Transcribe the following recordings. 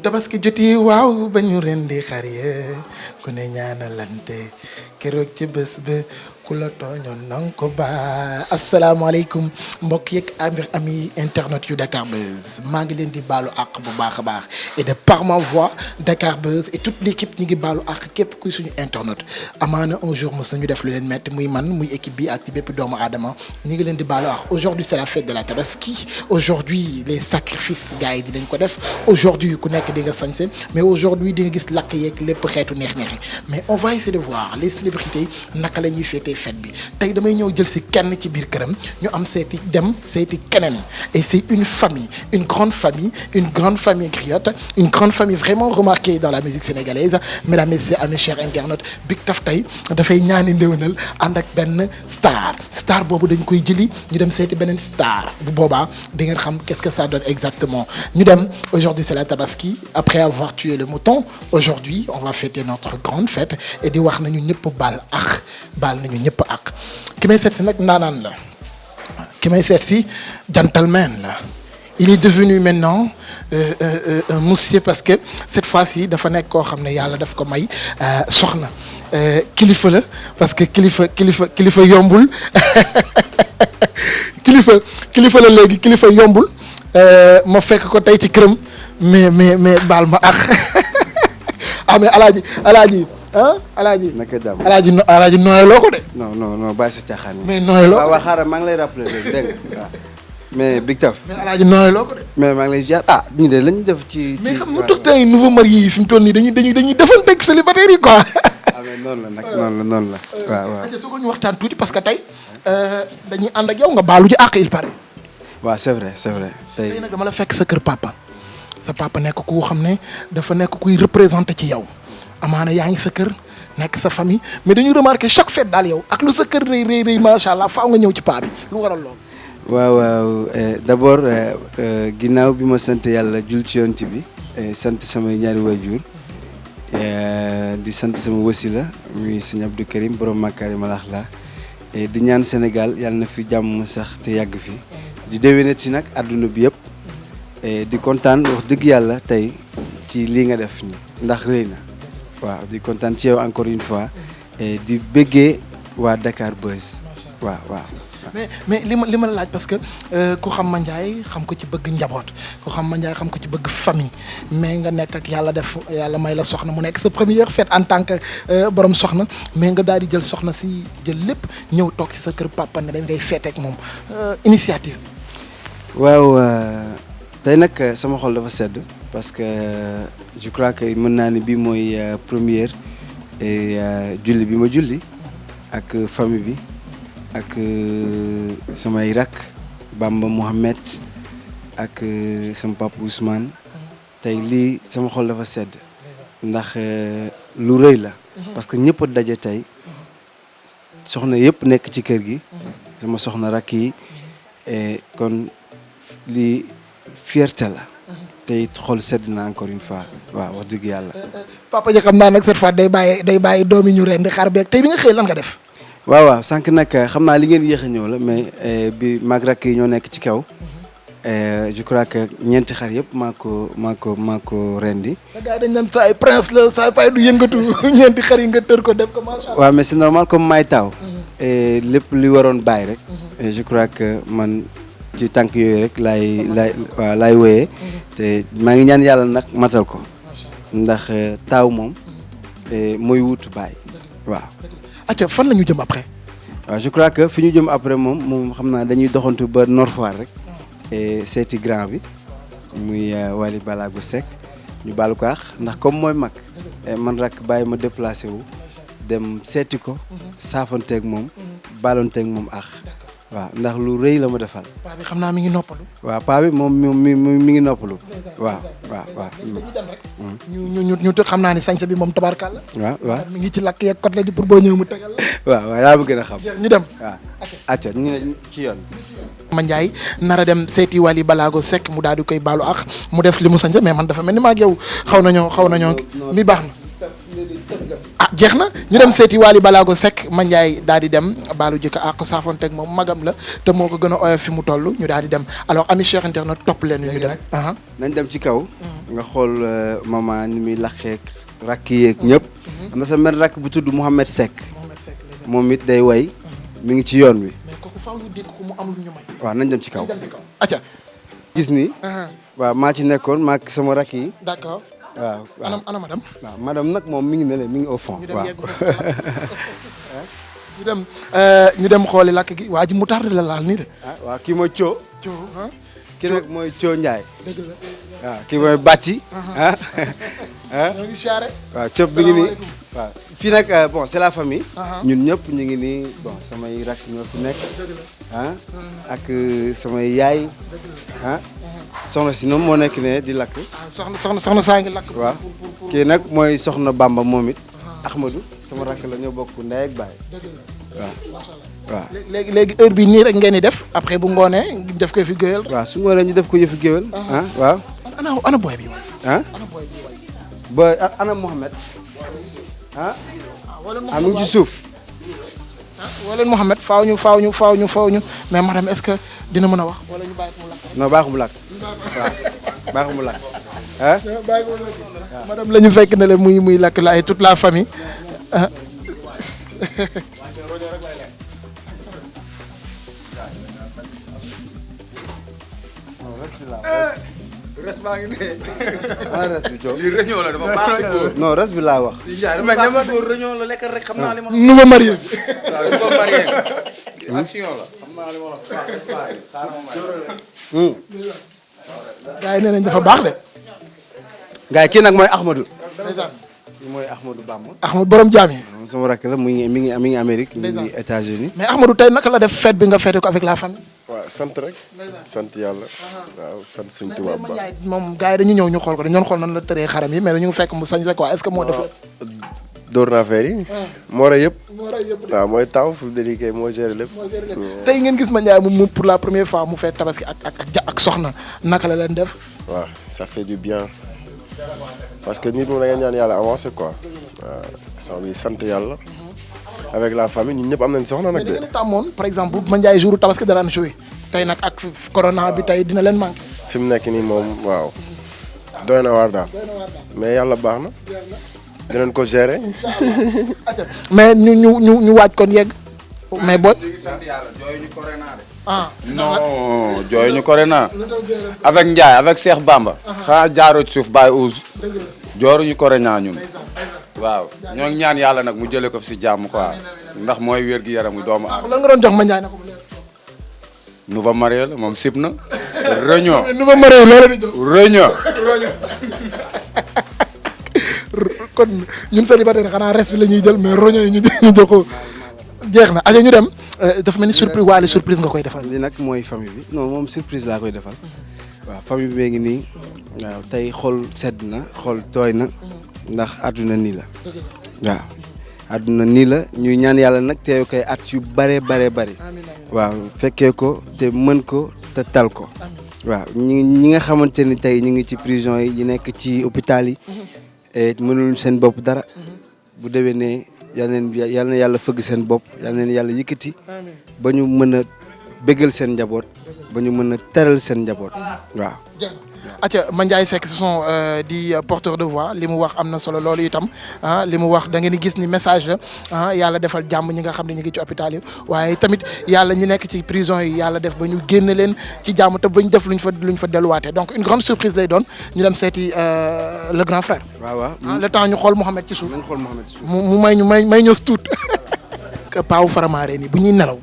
tabaski joti waaw ba ñu rendi xar ya ku ne ñaanalante keroog ci bés ba ku la tooñoon nanga ko ba asalaamaaleykum mbokk yeeg ami internet yu Dakar Buzz maa ngi leen di baalu àq bu baax a baax et de par ma voix Dakar Buzz et toute l'équipe ñi ngi baalu àq képp kuy suñu internet amaana un jour mos nañu def lu leen metti muy man muy équipe bi ak ci bépp doomu aadama ñi ngi leen di baalu àq aujourd'hui c'est la fête de la tabaski aujourd'hui les sacrifices gars yi dinañ ko def aujourd'hui ku nekk di nga sañse mais aujourd'hui di nga gis lakk yeeg lépp xeetu neex-neexi mais on va essayer de voir les célébrités naka la ñuy féetee fête bi tey damay ñëw jël si kenn ci biir këram ñu am seeti keneen et c'est une grande famille griotte une grande famille vraiment remarquée dans la musique sénégalaise mesdames et messieurs amis chers internautes Big Taf tey dafay ñaani ndéwénal ànd ak benn star boobu dañ koy jëli ñu dem seeti beneen star bu boobaa di ngeen xam qu'est-ce que ça donne exactement ñu dem aujourd'hui c'est la tabaski après avoir tué le mouton aujourd'hui on va fêter notre grande fête et di wax nañu ñëpp baal nañu ñëpp ak ki may seet si nag naanaan la ki may seet si gentleman la il est devenu maintenant un monsieur parce que cette fois-ci dafa nekk koo xam ne yàlla daf ko may soxna kilifa la parce que kilifa yombul kilifa la léegi kilifa yombul ma fekk ko tey ci këram mais baal ma ak mais alaaji naka jàmm alaaji nooyaloo ko de. non bàyyi sa caaxaan yi. mais nooyaloo ko waaw xaaral maa ngi lay rappeler léegi dégg nga waaw mais Big Taf. mais alaaji nooyaloo ko de. mais maa ngi lay ziar ñu de lañu def ci. mais xam nga toog tey nouveau marié yi fi mu toll nii dañuy defanteeg célibataire yi quoi. mais noonu la nag noonu la waaw. toogal ñu waxtaan tuuti parce que tey dañuy ànd ak yow nga baalu ji àq il paraît. waaw c'est vrai tey nag dama la fekk sa kër papa sa papa nekk ku xam ne dafa nekk kuy représenté ci yow. amaana yaa ngi sa kër nekk sa famille mais dañu remarqué chaque fête daal yow ak lu sa kër rëy macha allah faaw nga ñëw ci paa bi lu waral lool. waaw d'abord ginnaaw bi ma sant yàlla jul ci yonent bi sant samay ñaari waajur di sant sama wasila muy sëñ Abdou Karim borom Makarimal Akhlaq di ñaan Sénégal yàlla na fi jàmm sax te yàgg fi di déwénati nag àdduna bi yëpp di kontaan wax dëgg yàlla tey ci lii nga def nii ndax rëy na. waaw di kontaan ci yow encore une fois et di bëggee waa Dakar Buzz waaw. mais li ma la laaj parce que ku xam Mandiaye xam ko ci bëgg njaboot ku xam Mandiaye xam ko ci bëgg famille mais nga nekk ak yàlla may la soxna mu nekk sa première fête en tant que borom soxna mais nga daal di jël soxna si jël lépp ñëw toog si sa kër papa ne dañ koy fête ak moom initiative bi. waaw tey nag sama xol dafa sedd. parce que je crois que mën naa ni bii mooy première julli bi ma julli ak famille bi ak samay rakk Bamba Mohamed ak sama papa Ousmane tey lii sama xol dafa sedd ndax lu rëy la parce que ñëpp a daje tey soxna yëpp nekk ci kër gi sama soxna rakk yi kon lii fierté la tey xol sedd na encore une fois waaw wax dëgg yàlla. papa ji xam naa nag cette fois day bàyyi doomi ñu rendi xar beeg tey bi nga xëy lan nga def. waaw sànq nag xam naa li ngeen yéex a ñëw la mais bi mag rakk yi ñoo nekk ci kaw je crois que ñeenti xar yëpp maa ko rendi. gars yi dañ naan saa ay prince la saa pay du yëngatu ñeenti xar yi nga tër ko def ko macha allah. waaw mais c'est normal comme may taaw. lépp li waroon bàyyi rek. je crois que man. ci tànk yooyu rek laay wéyee te maa ngi ñaan yàlla nag matal ko ndax taaw moom mooy wutu baay waaw. acca fan la ñu jëm après. waaw je crois que fi ñu jëm après moom xam naa dañuy doxantu ba Nord Foire rek seeti grand bi muy Wally Ballago Seck ñu baal ko ax ndax comme mooy mag man rek bàyyi ma déplacé wu dem seeti ko saafanteeg moom baalonteeg moom ax waaw ndax lu rëy la ma defal. paa bi xam naa mi ngi noppalu. waaw paa bi moom mi ngi noppalu. waaw. ñu dem rek. ñu xam naa ni sañse bi moom tabarkalla. waaw mi ngi ci lakk yeeg côtelette pour boo ñëw mu tegal la. waaw yaa ma gën a xam. ñu dem. waaw acca ñu ne ci yoon. Mandiaye nar a dem seeti Wally Ballago Seck mu daal di koy baalu ak mu def li mu sañse mais man dafa mel ni maa ak yow xaw nañoo mi baax na. jeex na ñu dem seeti Wally Ballago Seck Mandiaye daal di dem baalu jëkk ak saafonteeg moom magam la te moo ko gën a oyof fi mu toll ñu daal di dem alors ami cher internet topp leen ñu dem. nañ dem ci kaw. nga xool maman ni muy laqeek rakk yeeg ñëpp. am na sa mère rakk bu tudd Mouhamed Seck. moom it day way mi ngi ci yoon wi. mais kooku faaw ñu dégg ko mu am lu ñu may. waaw nañ dem ci kaw. acca. gis ni. waaw maa ci nekkoon maa ak sama rakk yi. d'accord. waaw ana madame. waaw madame nag moom mi ngi ne le mi ngi au fond. waaw ñu dem xooli lakk gi waa ji mu tardé la laal nii de. waaw kii mooy Thio. kii nag mooy Thio Ndiaye. dëgg la waaw kii mooy Bàcci. ñoo ngi siyaare. waaw Thio bi ngi nii. waaw fii nag bon c'est la famille. ñun ñëpp ñu ngi nii bon samay rakk ñoo fi nekk. ak samay yaay. soxna si noonu moo nekk ne di lakk. soxna saa ngi lakk. waaw kii nag mooy soxna Bamba moom it. Ahmadou sama rakk la ñoo bokk ndey ak baay. waaw léegi heure bi nii rek ngeen di def après bu ngoonee def ko fi géwél. waaw su ngoonee ñu def ko yëfi géwél. waaw. ana boy bi. ana boy bi waay. boy ana Mohamed. mu ngi ci suuf. wala Mohamed faaw ñu mais madame est-ce que dina mën a wax wala ñu bàyyi ko mu lakk. non baaxu mu lakk. waaw baaxu mu lakk. bàyyi ko mu lakk. madame la ñu fekk na le muy lakk la et toute la famille. res baa ngi ne. res bi coow. lii réunion la dafa baax ci góor. non res bi laa wax. mais ñama góor réunion la lekk rek xam naa li ma. nouveau marié. waaw nouveau marié. action la xam naa li ma wax. gars yi nee nañ dafa baax de. gars yi kii nag mooy Ahmadou. kii mooy Ahmadou Bamba. Ahmadou borom jaam yi. sama rakk la mi ngi Amérique. mi ngi États-Unis. mais Ahmadou tey naka la def fête bi nga fête ko avec la famille. waaw sant rek. sant yàlla. waaw sant Sëñ Tuubaa bu baax. moom gars yi dañu ñëw ñu xool ko dañu doon xool nan la tëree xaram yi mais dañu fekk mu sañ quoi est-ce que moo def. door na affaire yi. moo rey yëpp. waaw mooy taw fu mu ne nii kay moo géré lépp. tey ngeen gis Mandiaye mu pour la première fois mu fête tabaski ak soxna naka la leen def. waaw ça fait du bien. parce que nit moom da nga ñaan yàlla avancé quoi. waaw sant bi sant yàlla. avec la famille ñun ñëpp am nañ soxna nag de. mais da ngeen tàmmoon par exemple bu Mandiaye jour tabaski daraan joué tey nag ak corona bi tey dina leen manqué. fi mu nekk nii moom waaw. doy na waar daal. mais yàlla baax na. dinañ ko gérer. mais ñu waaj kon yegg. mais boo. non jooy ñu corona. avec Ndiaye avec Cheikh Bamba. xanaa jaaroo ci suuf bàyyi uus. jooruñu corona ñun. waaw ñoo ngi ñaan yàlla nag mu jëlee ko fi si jàmm quoi ndax mooy wér gi yaram gi doomu aadama. lan nga doon jox Mandiaye na ko mu leer. nouveau marié la moom sib na. réunion nouveau marié loola di jox. réunion. kon ñun célibataire xanaa res bi la ñuy jël mais roño yi ñu jox ko jeex na aja ñu dem dafa mel ni surprise waale surprise nga koy defal. li nag mooy famille bi non moom surprise laa koy defal. waaw famille bi ngi nii. waaw tey xol sedd na xol tooy na. ndax àdduna nii la. waaw àdduna nii la ñuy ñaan yàlla nag teew koy at yu bare. waaw fekkee ko te mën ko te tal ko. waaw ñi nga xamante ni tey ñu ngi ci prison yi ñu nekk ci hôpital yi. mënul seen bopp dara. bu déwénee yal na yàlla fëgg seen bopp yal na yàlla yëkkati. ba ñu mën a bégal seen njaboot. ba ñu mën a teral seen njaboot. waaw. acca Mandiaye Seck ce sont di porteur de voix li mu wax am na solo loolu itam li mu wax da ngeen di gis ni message la yàlla defal jàmm ñi nga xam ne ñu ngi ci hôpital yi waaye tamit yàlla ñu nekk ci prison yi yàlla def ba ñu génn leen ci jàmm te ba ñu def luñ fa delluwaatee donc une grande surprise lay doon ñu dem seeti le grand frère. waaw le temps ñu xool Mouhamed ci suuf. ñu xool Mouhamed ci suuf. mu may ñëw tuut. paawu Faramareen yi bu ñuy nelaw.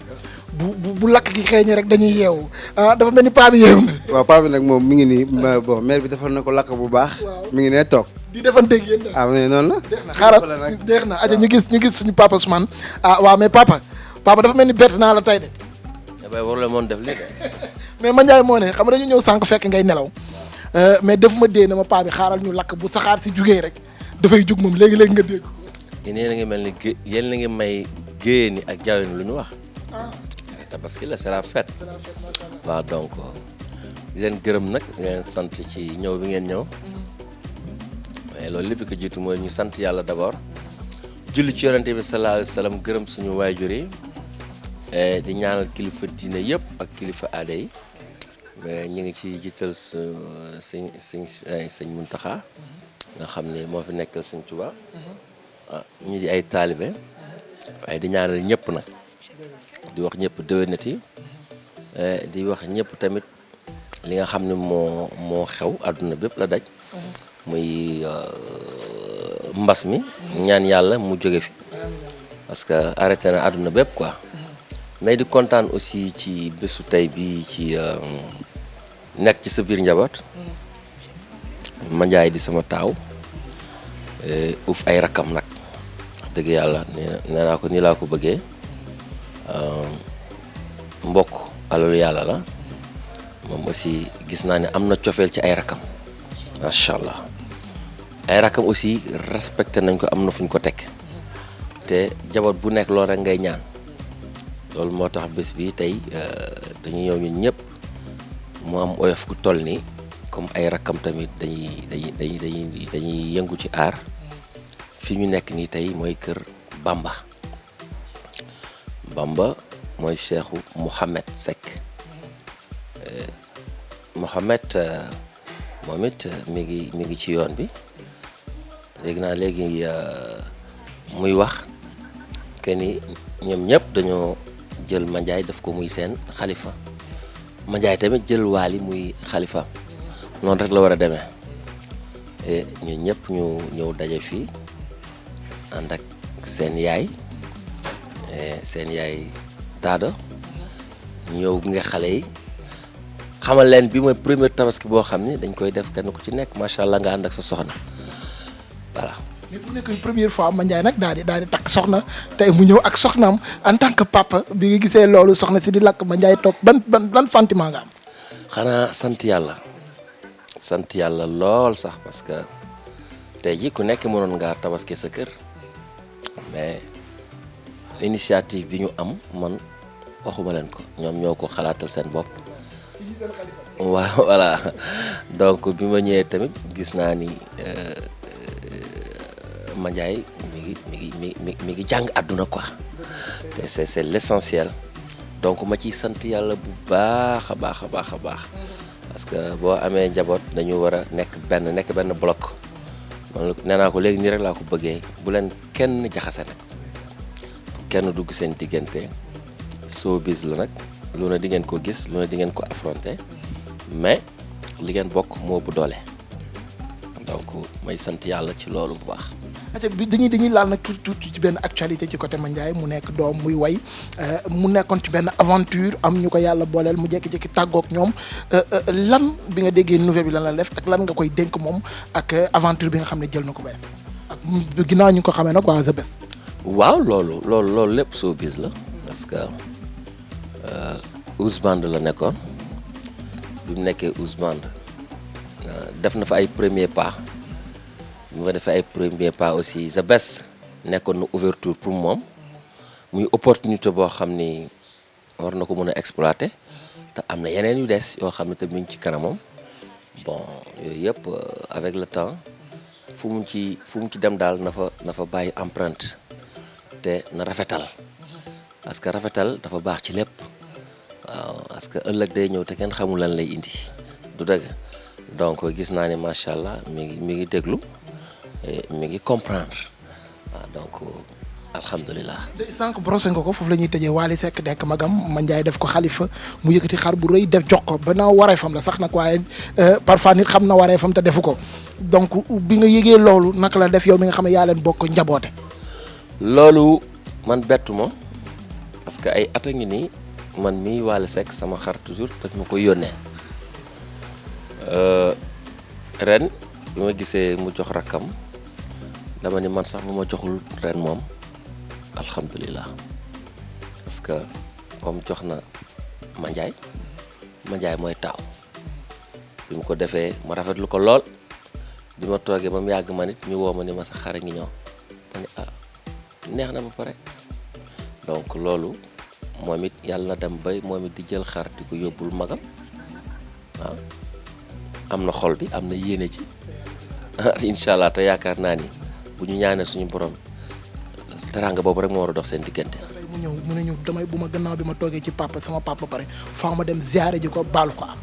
bu lakk gi xeeñee rek dañuy yeewu dafa mel ni paa bi yeewu na. waaw paa bi nag moom mi ngi nii bon mère bi defal na ko lakk bu baax. mi ngi nee toog. di defanteeg yéen daal. mais noonu la. jeex na xaaral jeex na aja ñu gis suñu papa Ousmane waaw mais papa dafa mel ni bett naa la tey de. damay war la moon def lii de. mais Mandiaye moo ne xam nga dañu ñëw sànq fekk ngay nelaw mais daf ma dee na ma paa bi xaaral ñu lakk bu saxaar si jugee rek dafay jug moom léegi nga dégg. yéen a ngi mel ni yéen a ngi may géyee ni ak jaww lu ñu wax. tabaski la c'est la fête. waaw donc di leen gërëm nag di leen sant ci ñëw bi ngeen ñëw. mais loolu lépp ko jiitu mooy ñu sant yàlla d'abord. julli ci yonente bi sallallahu alayhi wa sallam gërëm suñu waajur yi. di ñaanal kilifa diine yëpp ak kilifa aada yi. mais ñu ngi ci jiital sëñ Muntaxa nga xam ne moo fi nekkal sëñ Tuubaa ñu di ay taalibe waaye di ñaanal ñëpp nag di wax ñëpp déwénati di wax ñëpp tamit li nga xam ne moo xew àdduna bépp la daj muy mbas mi ñaan yàlla mu jóge fi parce que arrêté na àdduna bépp quoi mais di kontaan aussi ci bésu tey bi ci nekk ci sa biir njaboot ma njaay di sama taaw uf ay rakkam nag wax dëgg yàlla nee naa ko nii laa ko bëggee mbokk alalu yàlla la moom aussi gis naa ne am na cofeel ci ay rakkam macha allah ay rakkam aussi respecté nañ ko am na fu ñu ko teg te jaboot bu nekk loolu rek ngay ñaan loolu moo tax bés bi tey dañu ñëw ñun ñëpp mu am oyof ku toll nii comme ay rakkam tamit dañuy yëngu ci aar fi ñu nekk nii tey mooy kër Bamba mooy Cheikhu Mouhamed Seck Mouhamed moom it mi ngi ci yoon bi léegi naa léegi muy wax que ni ñoom ñëpp dañoo jël Mandiaye def ko muy seen xalifa Mandiaye tamit jël Waly muy xalifa noonu rek la war a demee ñun ñëpp ñu ñëw daje fii ànd ak seen yaay Daado ñëw nga xale yi xamal leen bi mooy première tabaski boo xam ni dañ koy def kenn ku ci nekk macha allah nga ànd ak sa soxna voilà. mais bu nekk première fois Mandiaye nag daal di takk soxna tey mu ñëw ak soxnaam en tant que papa bi nga gisee loolu soxna si di lakk Mandiaye toog ban sentiment nga am. xanaa sant yàlla lool sax parce que tey ji ku nekk mënoon ngaa tabaski sa kër mais initiative bi ñu am man waxuma leen ko ñoom ñoo ko xalaatal seen bopp. waaw voilà donc bi ma ñëwee tamit gis naa ni Mandiaye mi ngi jàng àdduna quoi te c'est l'essentiel donc ma ciy sant yàlla bu baax a baax parce que boo amee njaboot dañu war a nekk benn bloc man nee naa ko léegi nii rek laa ko bëggee bu leen kenn jaxase nag bu kenn dugg seen diggante showbiz la nag lu ne di ngeen ko gis lu ne di ngeen ko affronter mais li ngeen bokk moo bu doole donc may sant yàlla ci loolu bu baax. dañuy laal nag tuuti ci benn actualité ci côté Mandiaye mu nekk doom muy way mu nekkoon ci benn aventure am ñu ko yàlla booleel mu jékki-jékki tàggoog ñoom lan bi nga déggee nouvelle bi lan la def ak lan nga koy dénk moom ak aventure bi nga xam ne jël na ko ba ak ginnaaw ñu ko xamee nag waa The Best. waaw loolu lépp showbiz la parce que Ousband la nekkoon bi mu nekkee Ousband def na fa ay premier pas. bi ma defee ay premier pas aussi The Best nekkoon na ouverture pour moom muy opportunité boo xam ni war na ko mën a exploiter te am na yeneen yu des yoo xam ne te mi ngi ci kanamam bon yooyu yëpp avec le temps fu mu ci dem daal na fa bàyyi empreinte te na rafetal parce que rafetal dafa baax ci lépp waaw parce que ëllëg day ñëw te kenn xamul lan lay indi du dëgg donc gis naa ne macha allah mi ngi déglu. mi ngi comprendre waaw donc alhamdulilah. sànq brosé nga ko foofu la ñuy tëjee Waly Seck nekk magam Mandiaye def ko xalifa mu yëkkati xar bu rëy def jox ko ba naa wareefam la sax nag waaye parfois nit xam na wareefam te defu ko donc bi nga yëgee loolu naka la def yow mi nga xam ne yaa leen bokk njaboote. loolu man bettu ma parce que ay at a ngi nii man mii Waly Seck sama xar toujours daf ma koy yónnee ren bi ma gisee mu jox rakkam. dama ni man sax bu ma joxul ren moom alhamdulilah parce que comme jox na Mandiaye mooy taaw bi mu ko defee ma rafetlu ko lool bi ma toogee ba mu yàgg ma nit ñu woo ma ni ma sax xare ngi ñëw ma ni neex na ba pare donc loolu moom it yàlla na dem bay moom it di jël xar di ko yóbbul magam waaw am na xol bi am na yéene ci incha allah te yaakaar naa ni. bu ñu ñaanee suñu borom teranga boobu rek moo war a dox seen diggante. mu ñëw mu ne ñu damay bu ma gannaaw bi ma toogee ci sama papa pare faaw ma dem ziare ji ko baalu ko am.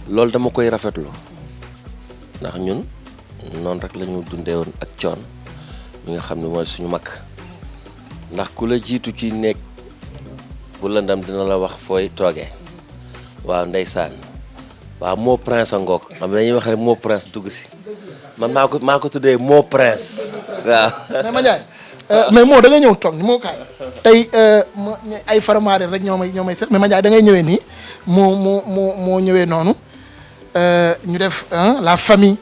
loolu dama koy rafetlu ndax ñun noonu rek la ñu dundee woon ak coon mi nga xam ne mooy suñu mag ndax ku la jiitu ci nekk bu lëndam dina la wax fooy toogee waaw ndeysaan waaw moo prince a ngoog xam ne dañuy wax rek moo prince dugg si man maa ko tuddee moo prince waaw. mais Mandiaye mais moo da ngay ñëw toog ni moo kaay tey ay faramaare rek ñoo may seet mais Mandiaye da ngay ñëwee nii moo ñëwee noonu ñu def la famille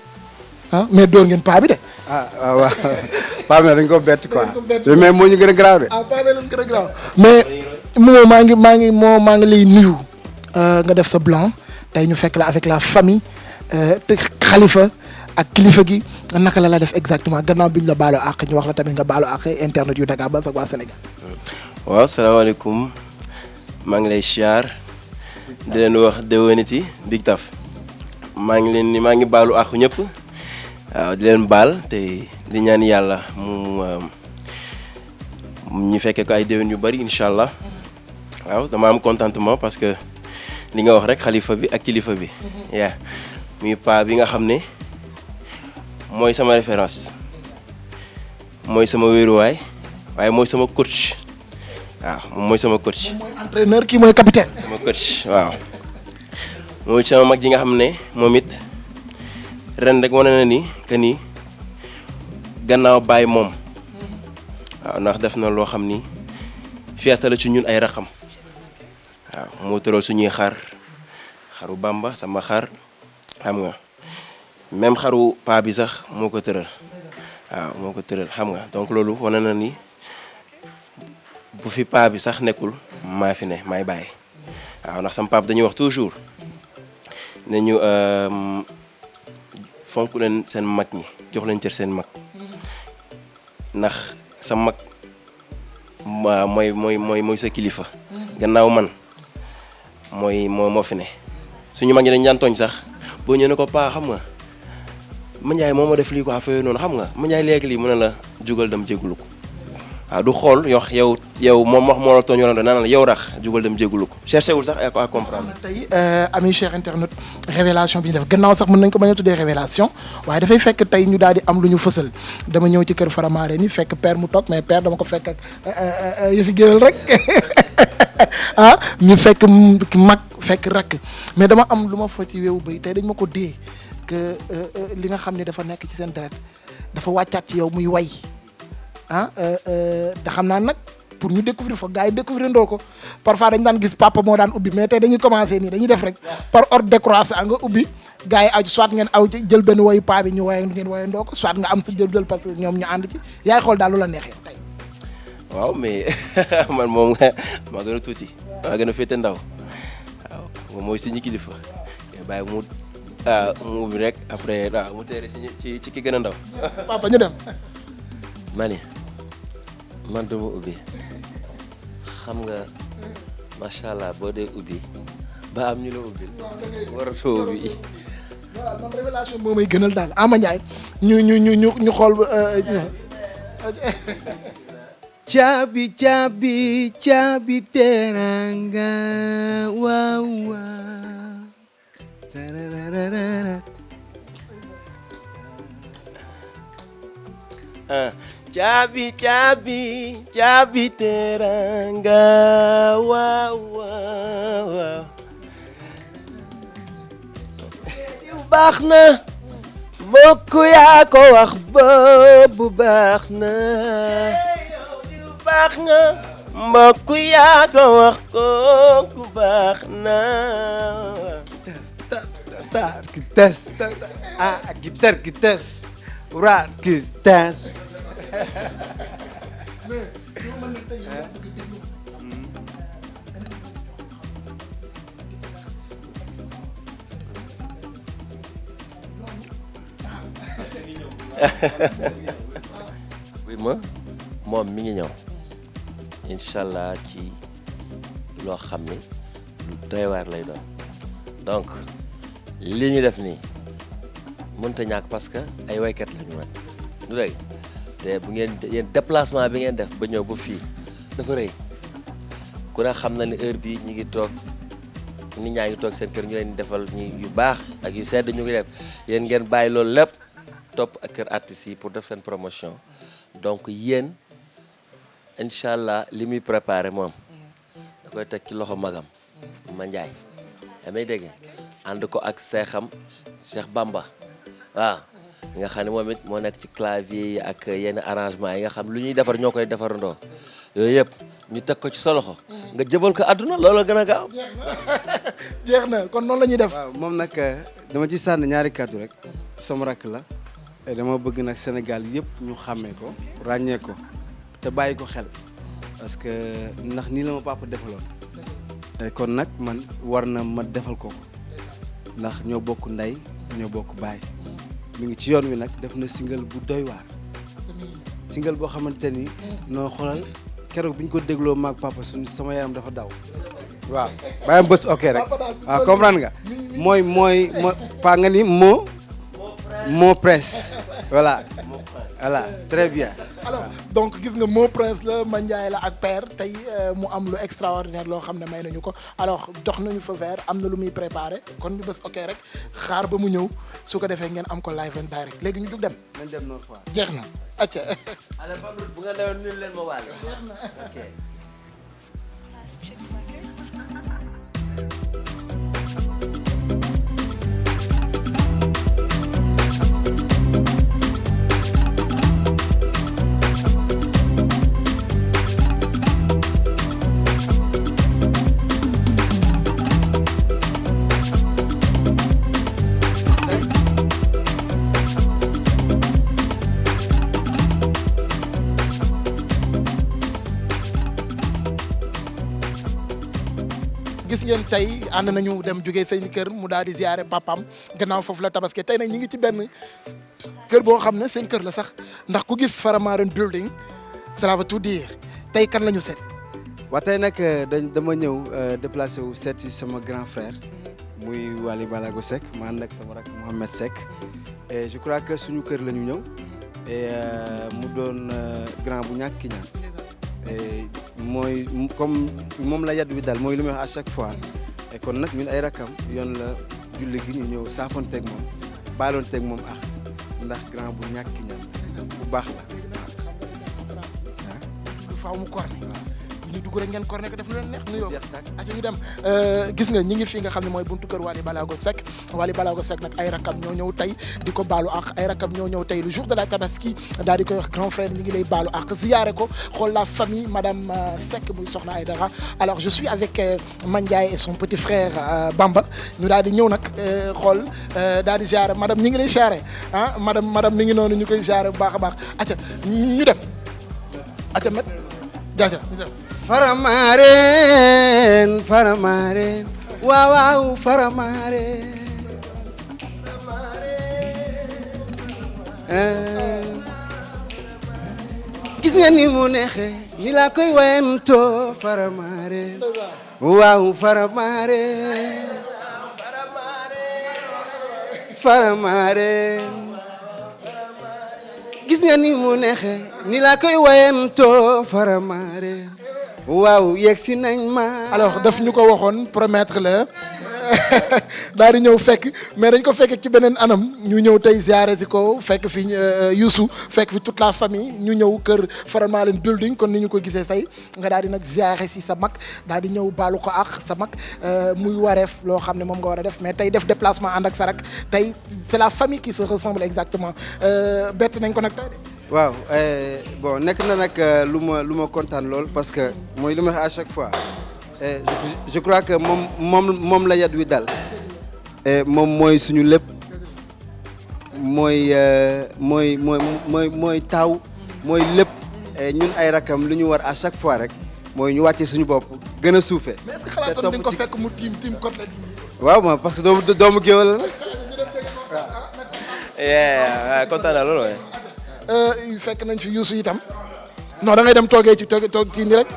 mais door ngeen paa bi de. waaw paa bi dañ ko bett quoi mais moo ñu gën a garaaw de. paa bi lañ gën a garaaw mais moo maa ngi lay nuyu nga def sa blanc tey ñu fekk la avec la famille te xalifa ak kilifa gi naka la def exactement gannaaw bi ñu la baalu àq ñu wax la tamit nga baalu àq internet yu Dakar Buzz ak waa Sénégal. waaw salaamaaleykum maa ngi lay siyaar di leen wax déwéniti Big Taf maa ngi baalu àq ñëpp waaw di leen baal te di ñaan yàlla ñu fekkee ko ay déwén yu bari incha allah waaw dama am contentement parce que li nga wax rek xalifa bi ak kilifa bi. yaa muy paa bi nga xam ne mooy sama référence mooy sama wéeruwaay waaye mooy sama coach waaw moom mooy sama coach. moom mooy entraîneur kii mooy capitaine. sama coach waaw mooy sama mag ji nga xam ne moom it ren rek wane na ni que ni gannaaw bàyyi moom waaw ndax def na loo xam ni fierté la ci ñun ay raqam waaw moo tëral suñuy xaru Bamba sama xar xam nga. même xaru paa bi sax moo ko tëral waaw moo ko tëral xam nga donc loolu wane na ni bu fi paa bi sax nekkul maa fi ne maay bàyyi waaw ndax sama papa dañuy wax toujours ne ñu fonk leen seen mag ñi jox leen cër seen mag ndax sa mag mooy sa kilifa gannaaw man moo fi ne suñu mag ñi dañ daan tooñ sax boo ñëwee ne ko paa xam nga. Mandiaye moo ma def lii quoi affaire noonu xam nga Mandiaye léegi lii mën na la jugal dem jégalu ko waaw du xool yow moom wax moo la tooñ yoon naan la yow rax jugal dem jégalu ko cherché wul sax à comprendre. tey ami cher internet révélation bi ñu def gannaaw sax mën nañ ko bañ a tuddee révélation waaye dafay fekk tey ñu daal di am lu ñu fësal dama ñëw ci kër Faramare ni fekk père mu toog mais père dama ko fekk ak yëfi géwél rek ñu fekk mag fekk rakk mais dama am lu ma fa ci weewu bay tey dañ ma ko dee. que li nga xam ne dafa nekk ci seen deret dafa wàccaat ci yow muy way da xam naa nag pour ñu découvrir fa gars yi découvrir ndoo ko parfois dañ daan gis papa moo daan ubbi mais tey dañuy commencé nii dañuy def rek par ordre décroissant nga ubbi gars yi aju soit ngeen aw jël benn wayu paa bi ñu waye ngeen waye ndoo ko soit nga am sa jël parce que ñoom ñu ànd ci yaay xool daal lu la neexee tey. waaw mais man moom maa gën a tuuti maa gën a féete ndaw waaw moom mooy suñu kilifa bàyyi mu ubbi rek après waaw mu teere ci ki gën a ndaw. papa ñu dem. man duma ubbi xam nga macha allah boo dee ubbi ba am ñu la ubbi waratoo ubbi. voilà man révélation moo may gënal daal Ama Ndiaye ñu xool. caabi teranga waaw waaw. caabi teranga waaw waaw. diw baax na mbokk yaa ko wax boobu baax na. diw baax na mbokk yaa ko wax kooku baax na. Guitar, rock, dance. oui moom mi ngi ñëw incha allah ci loo xam ne lu doy waar lay doon donc li ñu def nii mënta ñàkk parce que ay waykat lañu nag du dégg te bu ngeen yéen déplacement bi ngeen def ba ñëw ba fii dafa rëy ku ne xam na ni heure bii ñu ngi toog nit ñaa ngi toog seen kër ñu leen defal ñi yu baax ak yu sedd ñu ngi def yéen ngeen bàyyi loolu lépp topp ak kër artistes yi pour def seen promotion donc yéen incha allah li muy préparé moom da koy teg ci loxo magam ma Ndiaye yaa may dégg ànd ko ak seexam Cheikh Bamba waaw nga xam ne moom it moo nekk ci clavier yi ak yenn arrangement yi nga xam lu ñuy defar ñoo koy defarandoo yooyu yëpp ñu teg ko ci sa loxo nga jëbal ko àdduna loolu gën a gaaw. jeex na kon noonu la ñuy def. waaw moom nag dama ci sànni ñaari kàddu rek sama rakk la dama bëgg nag Sénégal yëpp ñu xàmmee ko ràññee ko te bàyyi ko xel parce que ndax nii la ma papa defaloon kon nag man war na ma defal ko ndax ñoo bokk ndey ñoo bokk baay mi ngi ci yoon wi nag def na single bu doy waar single boo xamante ni noo xoolal keroog bi ñu ko dégloo maag papa suñu sama yaram dafa daw waaw bàyyam bës ok rek waaw comprendre nga mooy pa nga ni moo presse voilà très bien. alors donc gis nga moo prince la Ma Ndiaye la ak père tey mu am lu extraordinaire loo xam ne may nañu ko alors dox nañu fa vert am na lu muy préparé kon ñu bës ok rek xaar ba mu ñëw su ko defee ngeen am ko live and direct léegi ñu jug dem. nañ dem Nord Foire. jeex na acca. alors bu nga demoon nuyu leen ma waale. ok. gis ngeen tey ànd nañu dem jógee seen kër mu daal di ziare papam gannaaw foofu la tabaski tey nag ñi ngi ci benn kër boo xam ne seen kër la sax ndax ku gis Faramaren building cela veut tout dire tey kan la ñu seet. waa tey nag dama ñëw déplacé wu seeti sama grand frère muy Wally Ballago Seck ma ànd ak sama rak Mohamed Seck et je crois que suñu kër la ñu ñëw et mu doon grand bu ñàkk ki ñaan mooy comme moom la yàdd bi daal mooy li may wax à chaque fois et kon nag ñun ay rakam yoon la julli gi ñu ñëw saafonteeg moom baaloonteeg moom ak ndax grand bu ñàkk ki ñaan bu baax la du faaw mu corné bu ñu dugg rek ngeen corné ko def lu leen neex nuyoo aca ñu dem gis nga ñi ngi fii nga xam ne mooy buntu kër Wally Ballago Seck Wally Ballago Seck nag ay rakam ñoo ñëw tey di ko baalu ak ay rakam ñoo ñëw tey le jour de la tabaski daal di koy wax grand frère ñi ngi lay baalu ak ziyaare ko xool la famille madame Seck muy soxna Aïdara alors je suis avec Ma Ndiaye et son petit frère Bamba ñu daal di ñëw nag xool daal di ziyaare madame ñi ngi lay ziyaare ah madame mi ngi noonu ñu koy ziyaare bu baax a baax aca ñu dem aca met jaaja ñu dem Faramaren waaw waaw Faramaren gis nga ni mu neexe ni laa koy wayantoo Faramaren waaw Faramaren gis nga ni mu neexe ni laa koy wayantoo Faramaren waaw yegg si nañ ma. alors daf ñu ko waxoon promettre la daal di ñëw fekk mais dañ ko fekk ci beneen anam ñu ñëw tey ziare si ko fekk fi Youssou fekk fi toute la famille ñu ñëw kër Faramaren building kon ni ñu ko gisee say nga daal di nag ziare si sa mag daal di ñëw baalu ko ak sa mag muy wareef loo xam ne moom nga war a def mais tey def déplacement ànd ak sa rak tey c'est la famille qui se ressemble exactement bett nañ ko nag tey de. waaw bon nekk na nag lu ma kontaan lool parce que mooy li ma wax à chaque fois je crois que moom la yat wi dal moom mooy suñu lépp mooy taaw mooy lépp ñun ay rakam lu ñu war à chaque fois rek mooy ñu wàcce suñu bopp gën a suufee. mais est-ce que xalaatoon di nga ko fekk mu tiim côté la waaw ma parce que doomu géwél la waaw kontaan naa loolu waaye. fekk nañ fi Youssou itam non da ngay dem toog kii nii rek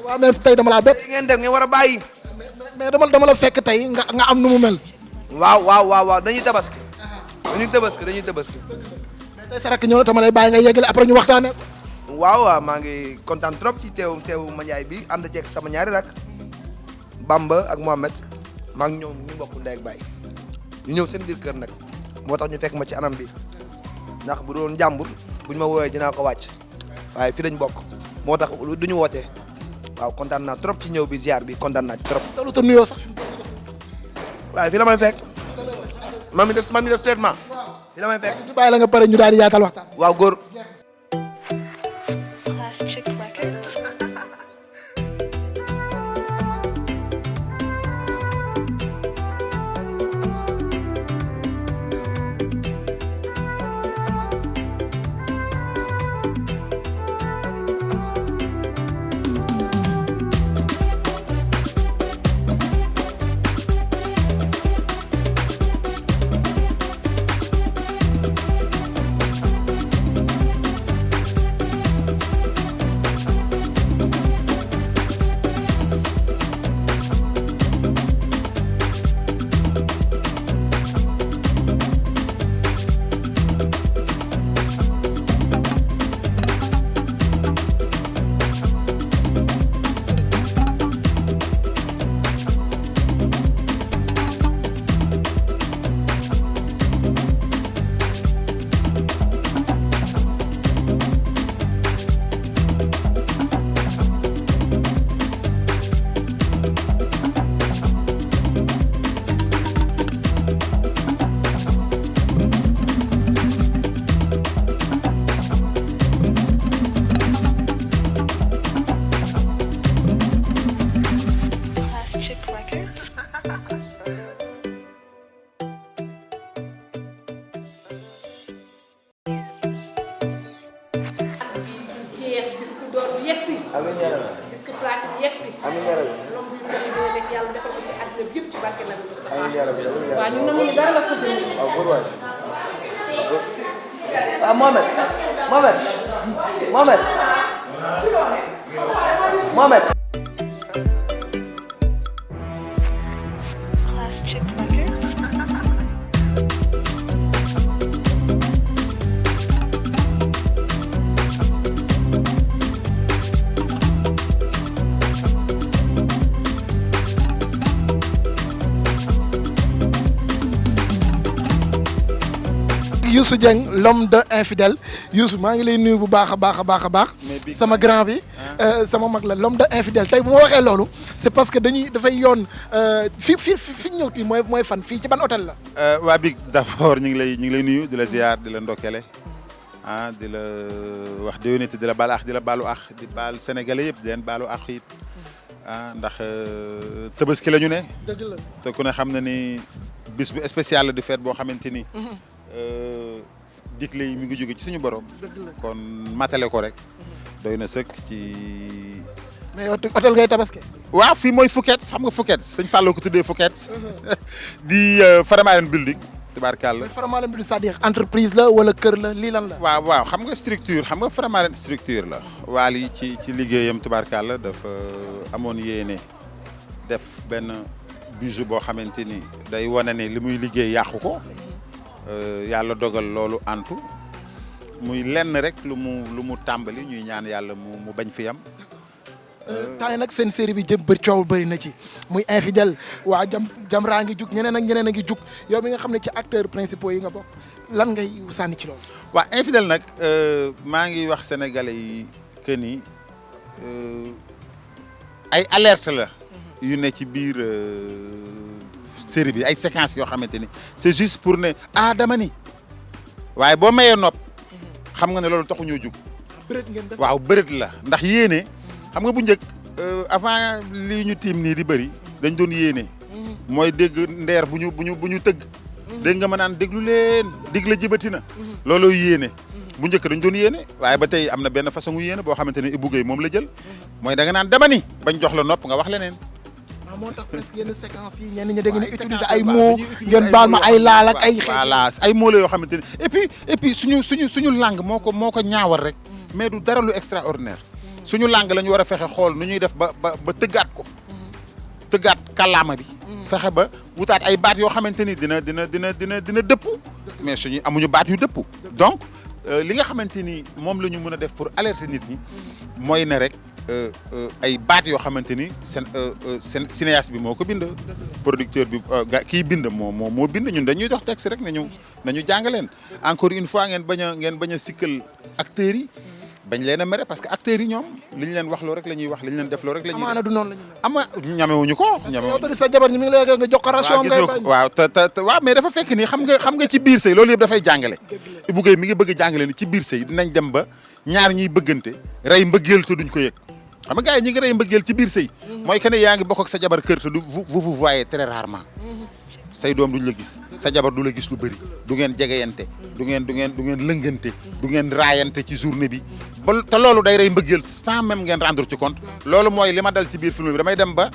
waaw mais tey dama laa bépp ngeen def ngeen war a bàyyi. mais dama la fekk tey nga am nu mu mel. waaw dañuy tabaski. dañuy tabaski. mais tey sa rakk ñëw na tama lay bàyyi nga yeggale après ñu waxtaanee. waaw maa ngi kontaan trop ci teewu Ma Ndiaye bi ànd ceeg sama ñaari rak Bamba ak Mohamed maa ngi ñoom ñu bokk ndey ak baay ñu ñëw seen biir kër nag moo tax ñu fekk ma ci anam bi ndax bu doon jàmbur buñ ma woowee dinaa ko wàcc waaye fi lañ bokk moo tax duñu wootee waaw kontaan naa trop ci ñëw bi ziar bi kontaan naa ci trop. loolu te nuyoo sax. waaye fii la may fekk man mi def traitement fii la may fekk. ñu bàyyi la nga pare ñu daal di yaatal waxtaan. waaw góor. amiin yaa rabbi. disque platine yegg si. amiin yaa rabbi. loolu bi ñu koy rek yàlla defal ko ci àddina bi yëpp ci barke Nabi Mustafa. amiin yaa rabbi. waaw ñun nag dara la fëgg. waaw góor waay. waaw Mohamed. Mohamed. Youssou Dieng l'homme de infidèle Youssou maa ngi lay nuyu bu baax a baax sama grand bi sama mag la l'homme de infidèle tey bu ma waxee loolu c'est parce que dafay yoon fi ñu ñëw tii mooy fan fii ci ban hôtel la. waa Big d'abord ñu ngi lay nuyu di la ziar di la ndokkele di la wax déwéniti di la baal di la baalu ax di baal sénégalais yëpp di leen baalu ax it ndax Tabaski la ñu ne. dëgg la te ku ne xam na ni bis bu spécial la di fête boo xamante ni. digle yi mi ngi jóge ci suñu borom. kon matale ko rek. doy na sëkk ci. mais hôtel ngay tabaski. waaw fii mooy Phuket xam nga Phuket sëñ Fallou ko tuddee Phuket. di Faramaren building. tubaarkàlla. mais Faramaren building c'est-à-dire entreprise la wala kër la lii lan la. waaw xam nga structure xam nga Faramaren structure la. waal yi ci liggéeyam tubaarkàlla dafa amoon yéene def benn bijou boo xamante ni day wane ne li muy liggéey yàqu ko. yàlla dogal loolu antu muy lenn rek lu mu tàmbali ñuy ñaan yàlla mu bañ fi yam. temps yi nag seen série bi jëm bëri coow bëri na ci muy infidèle waa Jamra ngi jug ñeneen ak ñeneen a ngi jug yow mi nga xam ne ci acteurs principaux yi nga bokk lan ngay sànni ci loolu. waa infidèle nag maa ngi wax sénégalais yi que ni ay alerte la. yu ne ci biir. série bi ay séquences yoo xamante ni c'est juste pour ne dama ni waaye boo mayee nopp xam nga ne loolu taxu ñoo jug. bëreet ngeen def waaw bëreet la ndax yéene xam nga bu njëkk avant lii ñu tiim nii di bëri dañ doon yéene. mooy dégg ndeer bu ñu tëgg. dégg nga ma naan déglu leen dig la jibati na. looloo yéene. bu njëkk dañ doon yéene waaye ba tey am na benn façon yéene boo xamante ne Ibou Guèye moom la jël mooy da nga naan dama ni bañ jox la nopp nga wax leneen. moo tax presque yenn séquences yi ñenn ñi da ngeen utiliser ay mots ngeen baal ma ay laal ak ay. voilà ay mots la yoo xamante ne et puis suñu langue moo ko ñaawal rek mais du dara lu extraordinaire suñu langue la ñu war a fexe xool nu ñuy def ba tëggaat ko tëggaat kàllaama bi. fexe ba wutaat ay baat yoo xamante ni dina dëpp mais suñu amuñu baat yu dëpp donc li nga xamante ni moom la ñu mën a def pour alerter nit ñi mooy ne rek ay baat yoo xamante ni seen cinéaste bi moo ko bind. producteur bi kii bind moo bind ñun dañuy jox texte rek nañu jàngaleen encore une fois ngeen bañ a sikkal acteurs yi. bañ leen a mere parce que acteurs yi ñoom li ñu leen wax loo rek la ñuy wax li ñu leen def loo rek la ñuy amaana du noonu la ñu mel. ñamewuñu ko. yow tamit sa jabar ñi mi ngi lay nga jox ko ration ngay bañ. waaw te waaw mais dafa fekk ni xam nga ci biir sëy loolu yëpp dafay jàngale. Ibou Guèye mi ngi bëgg jàngale ni ci biir sëy dinañ dem ba ñaar ñuy bëggante rey mbëggeel te duñ ko yëg xam nga gars yi ñi ngi rey mbëggeel ci biir sëy mooy que ne yaa ngi bokk ak sa jabar kër te vous voyez très rarement say doom duñ la gis sa jabar du la gis lu bëri du ngeen jegeyante du ngeen lëngante du ngeen raayante ci journée bi ba te loolu day rey mbëggeel sans même ngeen rendre ci compte loolu mooy li ma dal ci biir film bi damay dem ba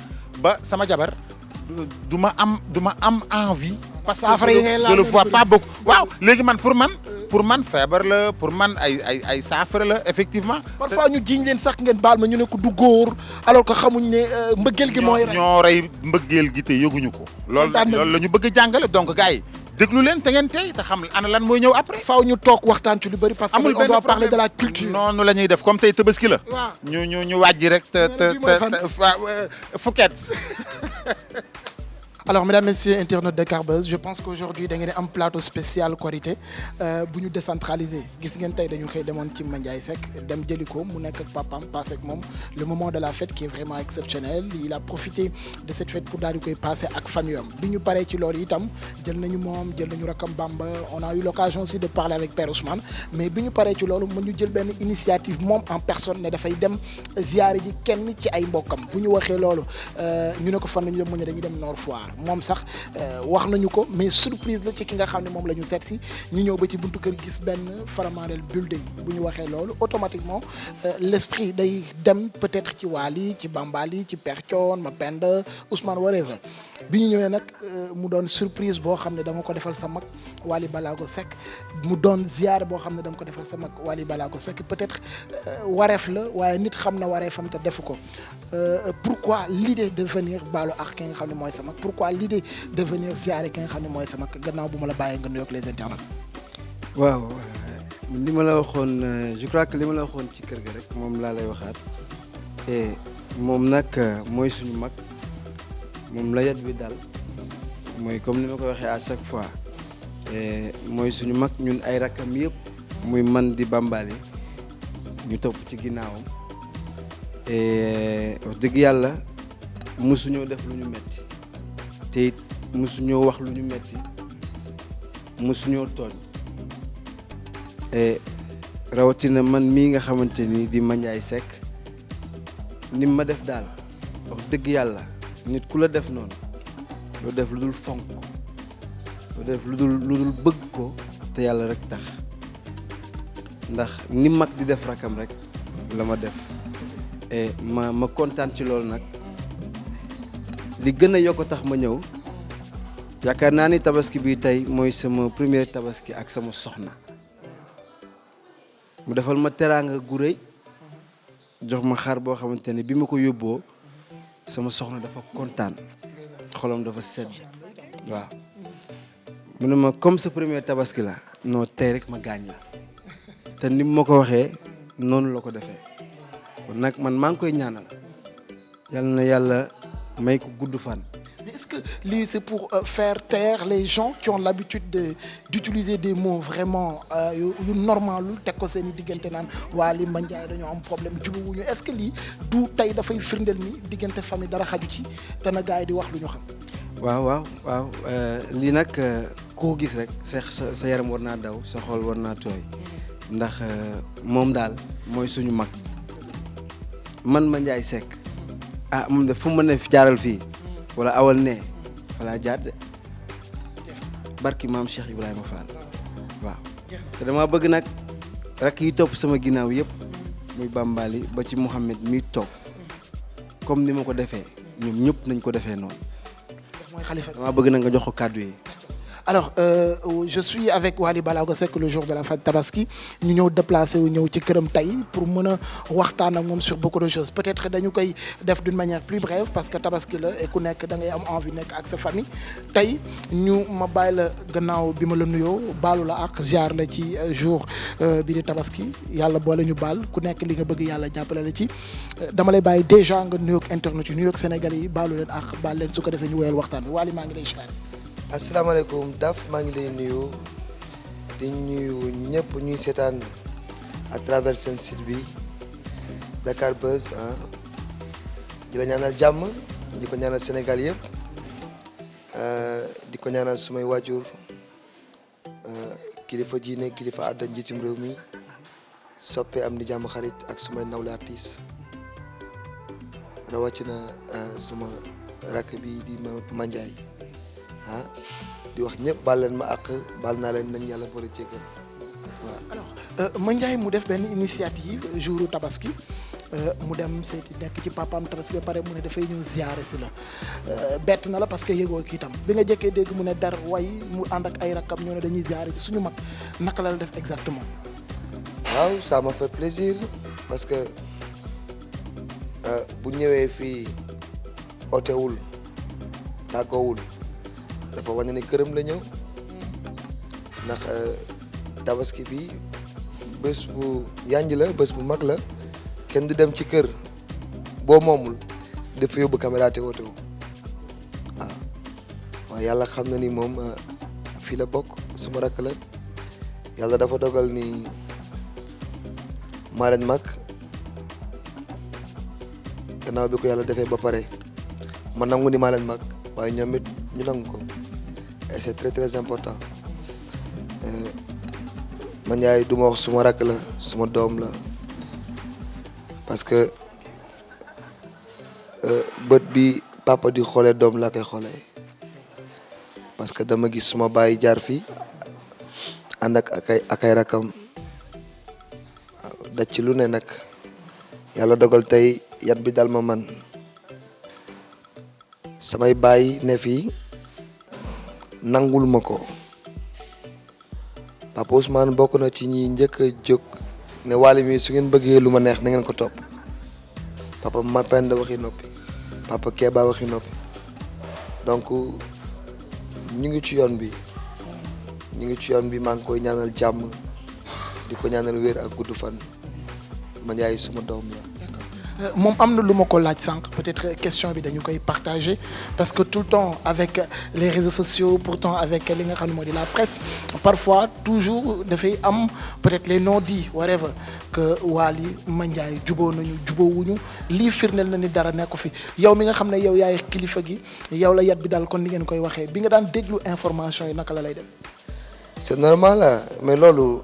sama jabar du ma am envie parce que je le vois pas beaucoup waaw léegi man pour man feebar la pour man ay saafara la effectivement. parfois ñu jiñ leen sax ngeen baal ma ñu ne ko du góor alors que xamuñ ne mbëggeel gi mooy. ñoo rey mbëggeel gi te yëguñu ko. loolu la ñu bëgg a jàngale donc gars yi déglu leen te ngeen tey te xam ana lan mooy ñëw après. faaw ñu toog waxtaan ci lu bëri parce que on doit parler de la culture. noonu la ñuy def comme tey Tabaski la. waaw ñu wàjji rek te Fouquet. Alors, mesdames, messieurs, internautes de Carbuzz, je pense qu'aujourd'hui, da ngeen di am plateau spécial Korité bu ñu décentralisé gis ngeen tey dañu xëy demoon ci Mandiaye Seck dem jëli ko mu nekk ak papaam passé ak moom le moment de la fête qui est vraiment exceptionnel il a profité de cette fête pour daal di koy passé ak famille am bi ñu paree ci loolu itam jël nañu rakam Bamba on a eu l'occasion aussi de parler avec Père Ousmane mais bi ñu paree ci loolu mu ñu jël benn initiative moom en personne ne dafay dem ziyaare ji kenn ci ay mbokkam bu ñu waxee loolu ñu ne ko fan lañu dem mu ne dañuy dem Nord Foire moom sax wax nañu ko mais surprise la ci ki nga xam ne moom la ñu seet si ñu ñëw ba ci buntu kër gis benn Faramarel building bu ñu waxee loolu automatiquement l'esprit day dem peut-être ci Wally ci Bambali ci Père Thione Mapenda Ousmane whatever bi ñu ñëwee nag mu doon surprise boo xam ne dama ko defal sa mag Wally Ballago Seck mu doon ziar boo xam ne dama ko defal sa mag Wally Ballago Seck peut-être wareef la waaye nit xam na wareefam te defu ko pourquoi l'idée de venir baalu ak ki nga xam ne mooy sa mag pourquoi l'idée de venir ziare ki nga xam ne mooy sa mag gannaaw bu ma la bàyyee nga nuyoog les internautes. waaw li ma la waxoon je crois que li ma la waxoon ci kër ga rek moom laa lay waxaat et moom nag mooy suñu mag moom la yat bi dal mooy comme ni ma ko waxee à chaque fois mooy suñu mag ñun ay rakkam yëpp muy man di Bambali ñu topp ci ginnaawam et wax dëgg yàlla mosuñoo def lu ñu metti te it mosuñoo wax lu ñu metti mosuñoo tooñ et rawatina man mii nga xamante ni di Mandiaye Seck ni ma def daal wax dëgg yàlla nit ku la def noonu loo def lu dul fonk loo def lu dul bëgg ko te yàlla rek tax ndax ni mag di def rakam rek la ma def et ma kontaan ci loolu nag li gën a yokk tax ma ñëw yaakaar naa ni tabaski bi tey mooy sama première tabaski ak sama soxna mu defal ma teraanga gu rëy jox ma xar boo xamante ne bi ma ko yóbboo sama soxna dafa kontaan xolam dafa sedd waaw mu ne ma comme sa première tabaski la non tey rek ma gaañ la te ni ma ko waxee noonu la ko defee kon nag man maa ngi koy ñaanal yal na yàlla may ko gudd fan. Mais est-ce que lii c'est pour faire taire les gens qui ont l'habitude d'utiliser des mots vraiment yu normalul teg ko seen i diggante naan waa li Mandiaye dañoo am problème jubuwuñu est-ce que lii du tey dafay firndeel ni diggante famille dara xaju ci te na gars yi di wax lu ñu xam. waaw lii nag ku ko gis rek sa yaram war naa daw sa xol war naa tooy ndax moom daal mooy suñu mag man Mandiaye Seck moom de fu mu ne jaaral fii wala awal ne falaa jaar de barki maam Cheikh Ibrahima Fall waaw te dama bëgg nag rakk yi topp sama ginnaaw yëpp muy Bambali ba ci Mouhamed mi toog comme ni ma ko defee ñoom ñëpp nañ ko defee noonu mooy xalifa dama bëgg nag nga jox ko kàddu yi. alors je suis avec Wally Ballago Seck le jour de la fête Tabaski ñu ñëw déplacé wu ñëw ci këram tey pour mën a waxtaan ak moom sur beaucoup de choses peut-être dañu koy def d'une manière plus brève parce que Tabaski la et ku nekk da ngay am envie nekk ak sa famille tey ñu ma bàyyi la gannaaw bi ma la nuyoo baalu la ak ziar la ci jour bi di Tabaski yàlla boole ñu baal ku nekk li nga bëgg yàlla jàppale la ci dama lay bàyyi déjà nga nuyoog internet yi nuyoog Sénégalais yi baalu leen ak baal leen su ko defee ñu wéyal waxtaan bi Wally maa ngi lay ziar. asalaamaaleykum Daf maa ngi lay nuyu di nuyu ñëpp ñuy seetaan à travers seen site bi Dakar Buzz di la ñaanal jàmm di ko ñaanal Sénégal yëpp di ko ñaanal sumay waajur kilifa diine kilifa àdda njiitum réew mi soppe am di jàmm xarit ak sumay nawle artiste rawatina suma rakk bi di Mandiaye di wax ñëpp baal leen ma ak baal naa leen nañ yàlla boole jéggal waaw. alors Mandiaye mu def benn initiative jouru Tabaski mu dem seeti nekk ci papaam Tabaski ba pare mu ne dafay ñëw ziare si la bett na la parce que yëgoo kii tam bi nga jëkkee dégg mu ne dar way mu ànd ak ay rakkam ñoo ne dañuy ziare ci suñu mag naka la def exactement. waaw ça m'a fait plaisir parce que bu ñëwee fii otewul tàggoowul dafa wane ni këram la ñëw ndax Tabaski bi bés bu yanj la bés bu mag la kenn du dem ci kër boo moomul dafa yóbbu caméra te wotewu waaw yàlla xam na ni moom fii la bokk suma rakk la yàlla dafa dogal ni maa leen mag gannaaw bi ko yàlla defee ba pare ma nangu ni maa leen mag waaye ñoom it ñu nangu ko et c'est très très important Mandiaye du ma wax suma rakk la suma doom la parce que bët bi papa di xoolee doom laa koy xoolee parce que dama gis suma baay jaar fii ànd ak ay rakkam daj ci lu ne nag yàlla dogal tey yat bi dal ma man samay baay ne fii nangul ma ko Papa Ousmane bokk na ci ñi njëkk a jóg ne Wally mi su ngeen bëggee lu ma neex na ngeen ko topp papa Mapenda waxi noppi papa Keba waxi noppi donc ñu ngi ci yoon bi maa ngi koy ñaanal jàmm di ko ñaanal wér ak gudd fan Mandiaye suma doom la. moom am na lu ma ko laaj sànq peut-être question bi dañu koy partager parce que tout le temps avec les réseaux sociaux pourtant avec li nga xam ne moo di la presse parfois toujours dafay am peut-être les non-dits whatever que Wally Mandiaye juboo nañu juboowuñu lii firndeel na ni dara nekku fi yow mi nga xam ne yow yaay kilifa gi yow la yat bi daal kon ni ngeen koy waxee bi nga daan déglu information yi naka la lay def. c'est normal mais loolu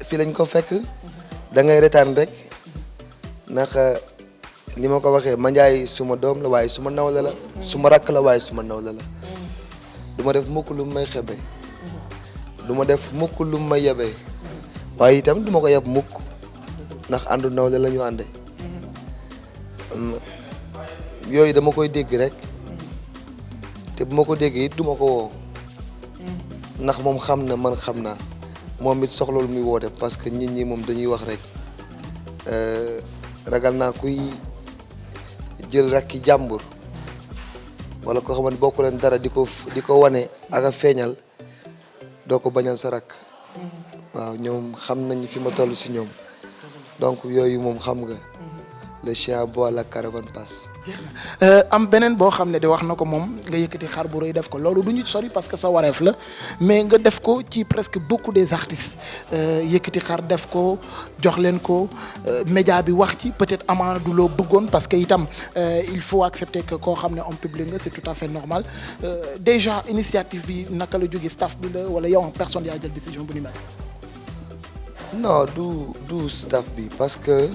fii lañ ko fekk da ngay retaan rek. ndax ni ma ko waxee Mandiaye suma doom la waaye suma nawle la suma rakk la waaye suma nawle la du ma def mukk lu may xebe du ma def mukk lu may yebee waaye itam du ma ko yeb mukk ndax àndu nawle la ñu ànde yooyu dama koy dégg rek te bu ma ko déggee it du ma ko woo ndax moom xam na man xam naa moom it soxloolu muy woote parce que nit ñi moom dañuy wax rek ragal naa kuy jël rakki jàmbur wala ko xamante bokku leen dara di ko wane ak a feeñal doo ko bañal sa rakk waaw ñoom xam nañ fi ma toll si ñoom donc yooyu moom xam nga le chien aboie la caravane passe. am beneen boo xam ne de wax na ko moom nga yëkkati xar bu rëy def ko loolu du ñu sori parce que sa wareef la mais nga def ko ci presque beaucoup des artistes yëkkati xar def ko jox leen ko média bi wax ci peut-être amaana du loo bëggoon parce que itam il faut accepter que koo xam ne homme public nga c'est tout à fait normal déjà initiative bi naka la jógee staff bi la wala yow en personne yaa jël décision bu ni mel. non du staff bi parce que.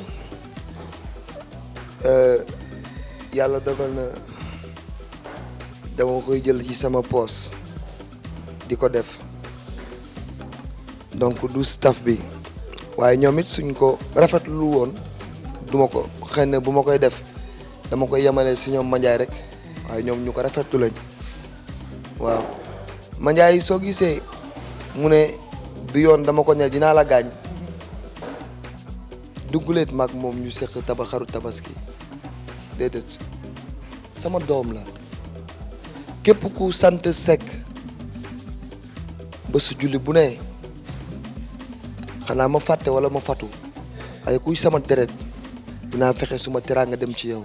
yàlla dogal na dama koy jël ci sama poos di ko def donc du staff bi waaye ñoom it suñ ko rafetlu woon duma ko xëy na bu ma koy def dama koy yemale si ñoom Mandiaye rek waaye ñoom ñu ko rafetlu lañ waaw Mandiaye soo gisee mu ne bi yoon dama ko ne dinaa la gaañ dugguleet maag moom ñu seq xaru tabaski déedéet sama doom la képp ku sant Seck ba su julli bu ne xanaa ma fàtte wala ma fatu ay kuy sama deret dinaa fexe suma teraanga dem ci yow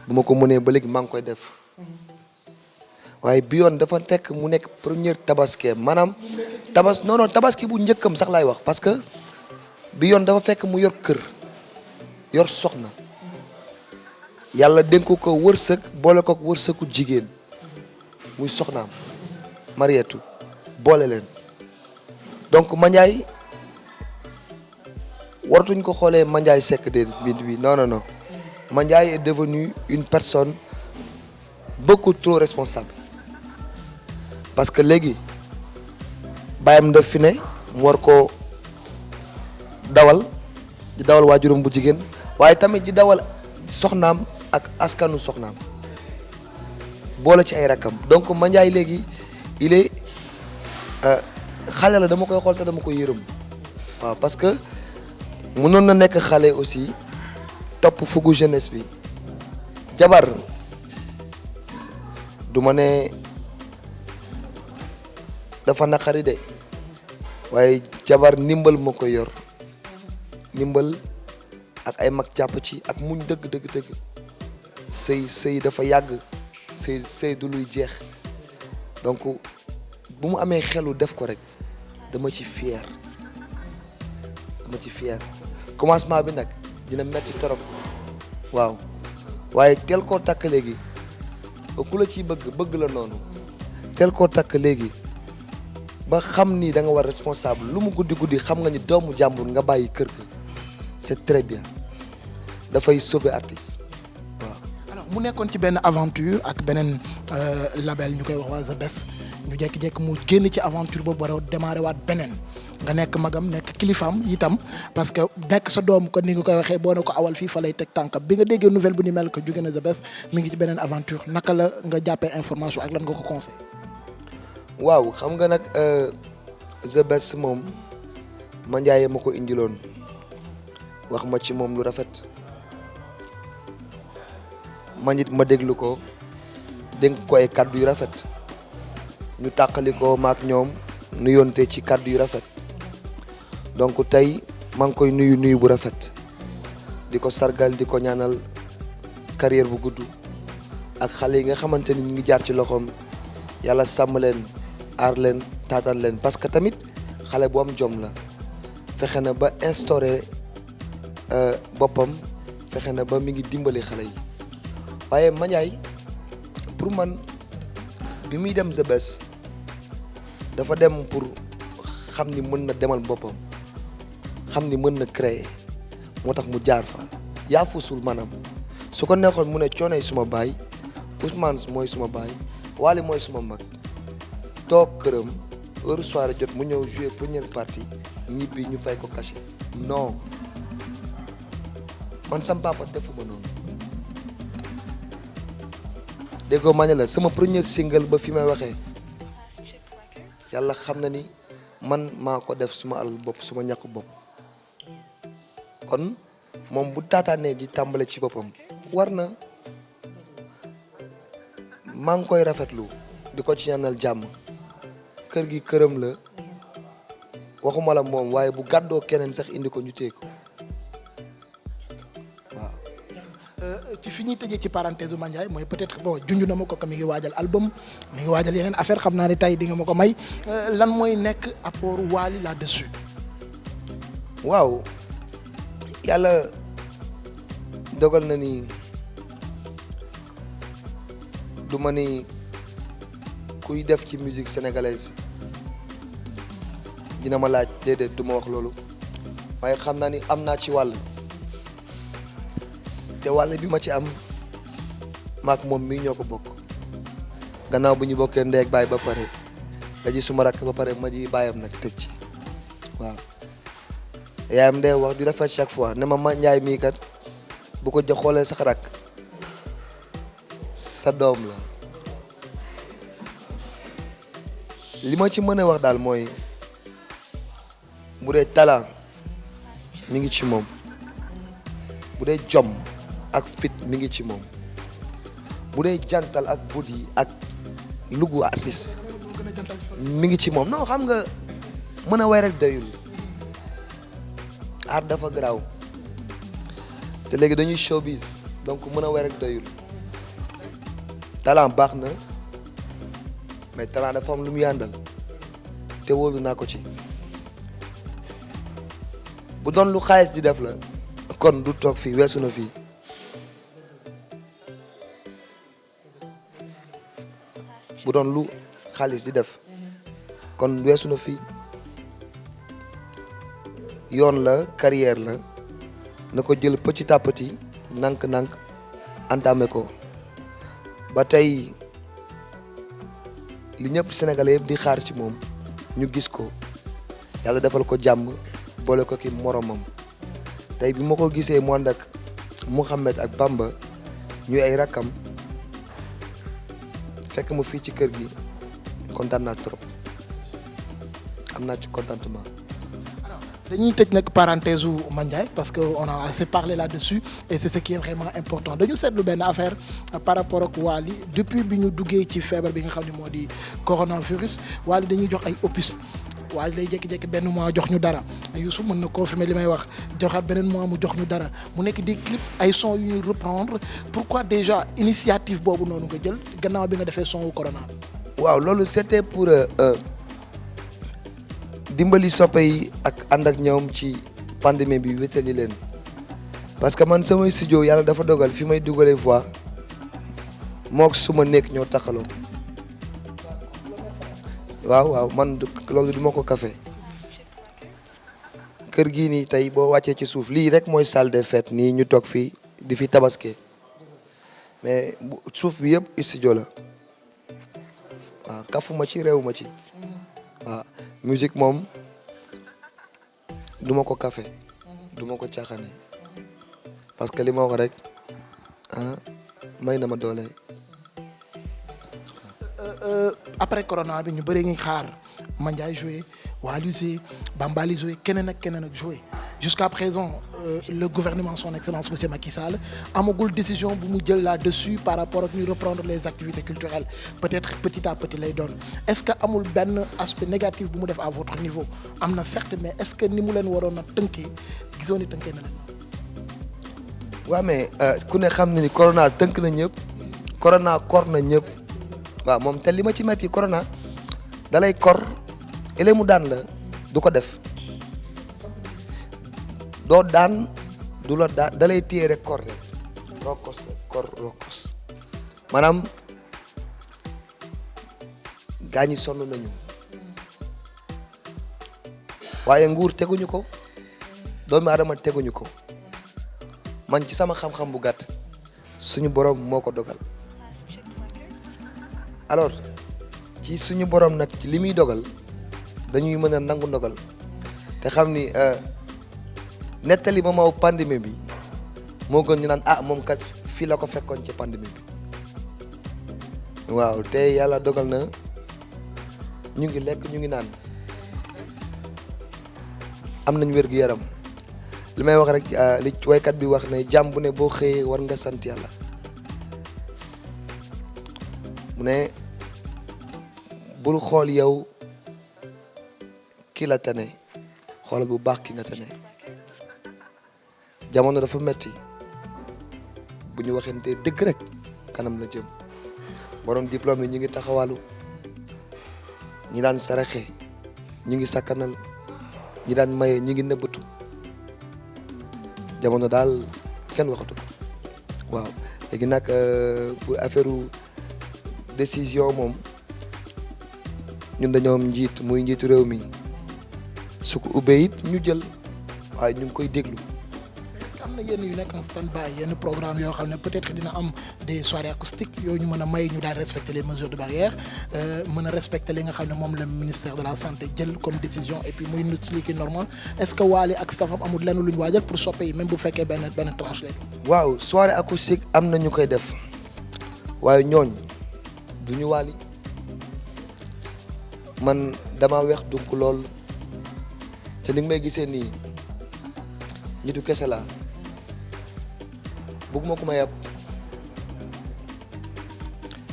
bu ma ko mënee ba léegi maa ngi koy def waaye bi yoon dafa fekk mu nekk première tabaski maanaam tabaski bu njëkkam sax laay wax parce que bi yoon dafa fekk mu yor kër yor soxna yàlla dénk ko wërsëg boole ko wërsëgu jigéen muy soxnaam Marietou boole leen donc Mandiaye waratuñ ko xoolee Mandiaye Seck de bi non Mandiaye est devenu une personne beaucoup trop responsable parce que léegi bàyyam def fi ne mu war ko di dawal waajuram bu jigéen waaye tamit di dawal soxnaam ak askanu soxnaam boole ci ay rakkam donc Mandiaye léegi il est xale la dama koy xool sax dama koy yërëm waaw parce que mënoon na nekk xale aussi topp fugu jeunesse bi jabar du ma ne dafa naqari de waaye jabar ndimbal moo koy yor ndimbal ak ay mag jàpp ci ak muñ dëgg sëy dafa yàgg sëy du luy jeex donc bu mu amee xelu def ko rek dama ci fier commencement bi nag dina metti torop waaw waaye teel koo takk léegi ba ku la ciy bëgg la noonu teel koo takk léegi ba xam ni da nga war responsable lu mu guddi xam nga ni doomu jàmbur nga bàyyi kër ga c'est très bien dafay sauver artiste waaw. alors mu nekkoon ci benn aventure ak beneen label ñu koy wax waa The Best ñu jékki-jékki mu génn ci aventure boobu war a démarrer waat beneen nga nekk magam nekk kilifaam itam parce que nekk sa doom ko ni nga koy waxee boo ne ko awal fii fa lay teg tànkam bi nga déggee nouvelle bu ni mel ko jóge na The Best mi ngi ci beneen aventure naka la nga jàppee information ak lan nga ko conseil waaw xam nga nag The Best moom Mandiaye ma ko indiloon wax ma ci moom lu rafet man it ma déglu ko dénk ko ay kàddu yu rafet ñu tàqali ko maak ñoom nu yonte ci kàddu yu rafet donc tey maa ngi koy nuyu bu rafet di ko sargal di ko ñaanal carrière bu gudd ak xale yi nga xamante ni ñu ngi jaar ci loxoom yàlla sàmm leen aar leen taatal leen parce que tamit xale bu am jom la fexe na ba instauré boppam fexe na ba mi ngi dimbali xale yi waaye Mandiaye pour man bi muy dem The Best dafa dem pour xam ni mën na demal boppam xam ni mën na créer moo tax mu jaar fa yaa fusul maanaam su ko neexoon mu ne Coonay suma baay Ousmane mooy suma baay Wally mooy suma mag toog këram heure soirée jot mu ñëw jouer première partie ñibbi ñu fay ko cachet non man sama papa defuma noonu déggoo ma ne la sama première single ba fi may waxee yàlla xam na ni man maa ko def suma alal bopp suma ñàkk bopp kon moom bu taataanee di tàmbale ci boppam war na maa ngi koy rafetlu di ko ci ñaanal jàmm kër gi këram la waxuma la moom waaye bu gàddoo keneen sax indi ko ñu téye ko waaw. ci fi ñuy tëjee ci parenthèse bu Mandiaye mooy peut-être bon junj na ma ko que mi ngi waajal album mi ngi waajal yeneen affaire xam naa ne tey di nga ma ko may lan mooy nekk apport Wally là-dessus. waaw yàlla dogal na ni du ma ni kuy def ci musique sénégalaise dina ma laaj déedéet du ma wax loolu waaye xam naa ni am naa ci wàll te wàll bi ma ci am maak moom mii ñoo ko bokk gannaaw bu ñu bokkee ndey ak baay ba pare nga ji suma rakk ba pare ma ji baayam nag tëj ci waaw yaayam day wax di rafet chaque fois ne ma Mandiaye mii kat bu ko jox xoolee sax rakk sa doom la li ma ci mën a wax daal mooy bu dee talent mi ngi ci moom bu dee jom ak fit mi ngi ci moom bu dee jantal ak budi ak lugu artiste mi ngi ci moom non xam nga mën a way rek doyul art dafa garaaw te léegi dañuy showbiz donc mën a way rek doyul talent baax na mais talent dafa am lu mu yàndal te wóolu naa ko ci bu doon lu xaalis di def la kon du toog fii weesu na fii bu doon lu xaalis di def kon weesu na fii yoon la carrière la na ko jël petit à petit nank-nank entamé ko ba tey li ñëpp sénégalais yëpp di xaar ci moom ñu gis ko yàlla defal ko jàmm boole ko ki moromam tey bi ma ko gisee mu ànd ak Mouhamed ak Bamba ñuy ay rakkam fekk ma fii ci kër gi kontaan naa trop am naa ci contentement. dañuy tëj nag parenthèse u Mandiaye parce que on a assez parlé là-dessus et c'est ce qui est vraiment important dañu seetlu benn affaire par rapport ak Wally depuis bi ñu duggee ci feebar bi nga xam ne moo di coronavirus Wally dañuy jox ay opus Wally lay jékki-jékki benn mois jox ñu dara Youssou mën na confirmer li may wax joxaat beneen mois mu jox ñu dara mu nekk des clips ay sons yu ñuy reprendre pourquoi déjà initiative boobu noonu nga jël gannaaw bi nga defee son wu corona. waaw loolu c'était pour dimbali soppe yi ak ànd ak ñoom ci pandémie bi wétali leen parce que man samay studio yàlla dafa dogal fi may dugalee voix mook suma nekk ñoo taxaloo waaw man loolu du ma ko kafe kër gii nii tey boo wàccee ci suuf lii rek mooy salle des fêtes nii ñu toog fii di fi tabaske mais suuf bi yëpp studio la waaw kafuma ci réew ma ci waaw musique moom duma ko café duma ko caaxaane parce que li ma wax rek may na ma doole. après corona bi ñu bëri ngi xaar Mandiaye joué Wally joué Bambali joué keneen ak joué jusqu'à présent le gouvernement son excellence monsieur Macky Sall amagul décision bu mu jël là-dessus par rapport ak ñu reprendre les activités culturelles peut-être petit à petit lay doon est-ce que amul benn aspect négatif bu mu def à votre niveau am na certes mais est-ce que ni mu leen waroon a tënkee gisoo ni tënkee na leen. waaw mais ku ne xam na ni corona tënk na ñëpp corona kor na ñëpp waaw moom te li ma ci metti corona dalay kor ele mu daan la du ko def doo daan du la daan dalay téye rek kor rek rokkos la kor rokkos maanaam gaa ñi sonn nañu waaye nguur teguñu ko doomu aadama teguñu ko man ci sama xam-xam bu gàtt suñu borom moo ko dogal alors ci suñu borom nag ci li muy dogal dañuy mën a nangu ndogal te xam ni nettali ma maw pandémie bi moo gën ñu naan moom kat fii la ko fekkoon ci pandémie bi waaw te yàlla dogal na ñu ngi lekk ñu ngi naan am nañ wér-gu-yaram li may wax rek li waykat bi wax ne jàmm bu ne boo xëyee war nga sant yàlla mu ne bul xool yow ki la tane xoolal bu baax ki nga tane jamono dafa metti bu ñu waxante dëgg rek kanam la jëm borom diplôme yi ñu ngi taxawalu ñi daan saraxe ñu ngi sakkanal ñi daan maye ñu ngi nëbbatu jamono daal kenn waxatu ko waaw léegi nag pour affaire décision moom ñun dañoo am njiit muy njiitu réew mi su ko ubbee it ñu jël waaye ñu ngi koy déglu. est-ce que am na yenn yu nekk en stand-by yenn programme yoo xam ne peut-être dina am des soirées acoustiques yooyu ñu mën a may ñu daal respecter les mesures de barrière mën a respecter li nga xam ne moom le ministère de la santé jël comme décision et puis muy liquide normal est-ce que Wally ak staffam amul lenn lu ñu waajal pour soppe yi même bu fekkee benn tranche lay doon. waaw soirée acoustique am na ñu koy def waaye ñooñ du ñu Wally man dama weex donc lool te ni nga may gisee nii nitu kese laa bëgguma ko ma yab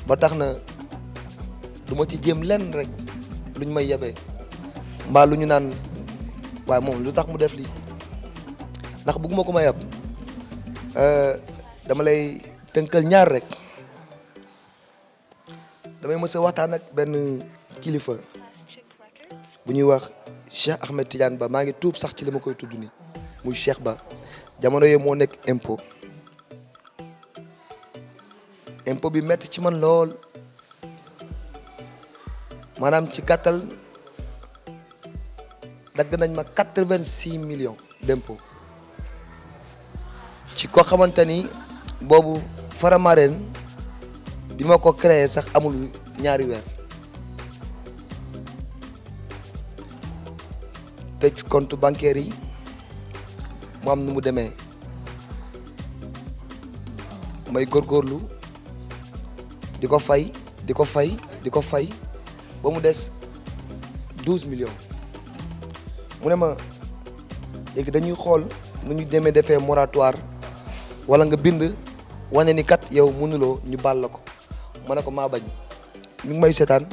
ba tax na du ma ci jéem lenn rek luñ may yabee mbaa lu ñu naan waaye moom lu tax mu def lii ndax bëgguma ko ma yab dama lay tënkal ñaar rek damay mës a waxtaan ak benn kilifa bu ñuy wax Cheikh Ahmed Tidiane Ba maa ngi tuub sax ci li ma koy tudd nii muy Cheikh Ba jamono yooyu moo nekk impôt bi metti ci man lool maanaam ci gàttal dagg nañ ma 86 millions d'impôt ci ko xamante ni boobu Faramareen bi ma ko créé sax amul ñaari weer tëj compte bancaire yi mu am nu mu demee may góorgóorlu di ko fay ba mu des 12 millions mu ne ma léegi dañuy xool nu ñu demee defee moratoire wala nga bind wane ni kat yow mënuloo ñu baal la ko ma ne ko maa bañ mi ngi may seetaan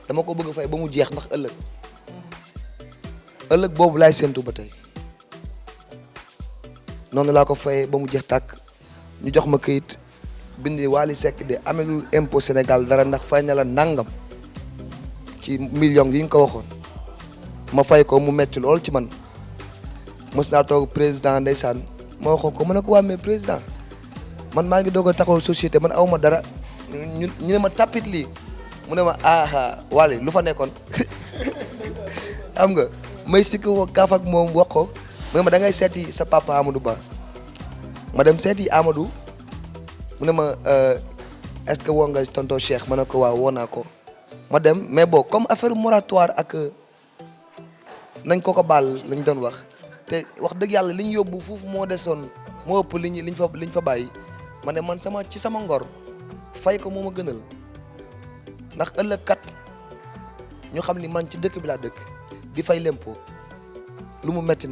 dama ko bëgg fay ba mu jeex ndax ëllëg boobu laay séntu ba tey noonu laa ko fayee ba mu jeex tàkk ñu jox ma këyit bindi Wally Seck de amelul impôt Sénégal dara ndax fay na la nangam ci million yi ñu ko waxoon ma fay ko mu metti lool ci man mës naa toog président ndeysaan ma waxoon ko ma ne ko waa mais président man maa ngi doog a taxawal société man awma dara ñu ne ma tapit lii mu ne ma Wally lu fa nekkoon xam nga ma expliqué ko kaaf ak moom wax ko mu ne ma da ngay seeti sa papa Amadou Ba ma dem seeti Amadou mu ne ma est-ce que woo nga tonton Cheikh ma ne ko waaw woo naa ko ma dem mais bon comme affaire moratoire ak nañ ko baal lañ doon wax te wax dëgg yàlla li ñu yóbbu foofu moo desoon moo ëpp liñ fa bàyyi ma ne man ci sama ngor fay ko moo ma gënal ndax ëllëg kat ñu xam ni man ci dëkk bi laa dëkk di fay l'impôt lu mu metti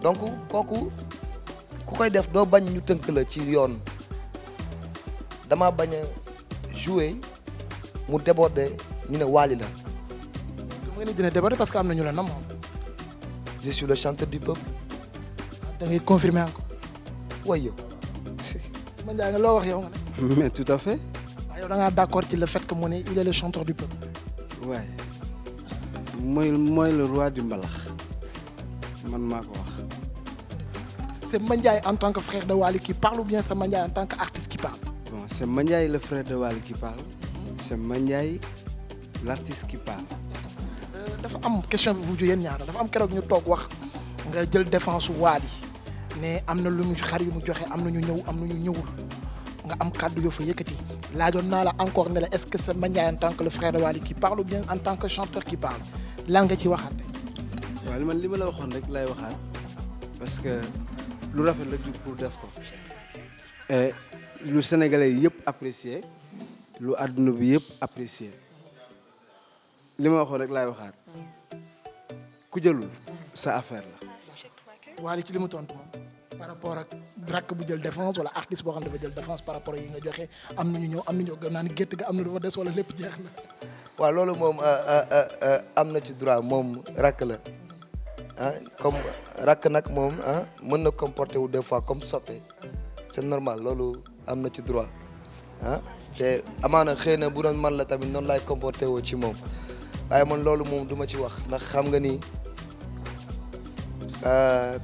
donc kooku ku koy def doo bañ ñu tënk la ci yoon dama bañ a jouer mu déborder ñu ne Wally la. mu ngi dina déborder parce que am na ñu la nam. je suis le chanteur du peuple. da ngay confirmer encore. way yow. man jaa nga loo wax yow nga ne. mais tout à fait. waaw yow da ngaa d'accord ci le fait que mu ne il est le chanteur du peuple. waaye mooy le roi du mbalax man maa ko wax. c'est Mandiaye en tant que frère de Wally qui parle ou bien c'est Mandiaye en tant qu'artiste qui parle. Bon, c'est Mandiaye le frère de Wally qui parle. C'est Mandiaye l'artiste qui parle. dafa am question bi bu yéen ñaar dafa am keroog ñu toog wax nga jël défense su Wally ne am na lu mu xar yu mu joxe am na ñu ñëw am na ñu ñëwul nga am kàddu yoo fa yëkkati laajoon naa la encore ne la est-ce que c'est Mandiaye en tant que le frère de Wally qui parle ou bien en tant que chanteur qui parle lan nga ci waxaat rek. waaw man li ma la waxoon rek lay waxaat parce que lu rafet la jug pour def ko et lu sénégalais yëpp apprécier lu àdduna bi yëpp apprécier li ma waxoon rek laay waxaat ku jëlul sa affaire la. Wally ci li mu tontu moom par rapport ak rakk bu jël défense wala artiste boo xam dafa jël défense par rapport yi nga joxe am na ñu ñëw am na ñu gëm naa ni gétt ga am na dafa des wala lépp jeex na. waaw loolu moom am na ci droit moom rakk la comme rakk nag moom mën na comporter wu des fois comme soppe c'est normal loolu am na ci droit te amaana xëy na bu doon man la tamit noonu laay comporter woo ci moom waaye man loolu moom du ma ci wax ndax xam nga ni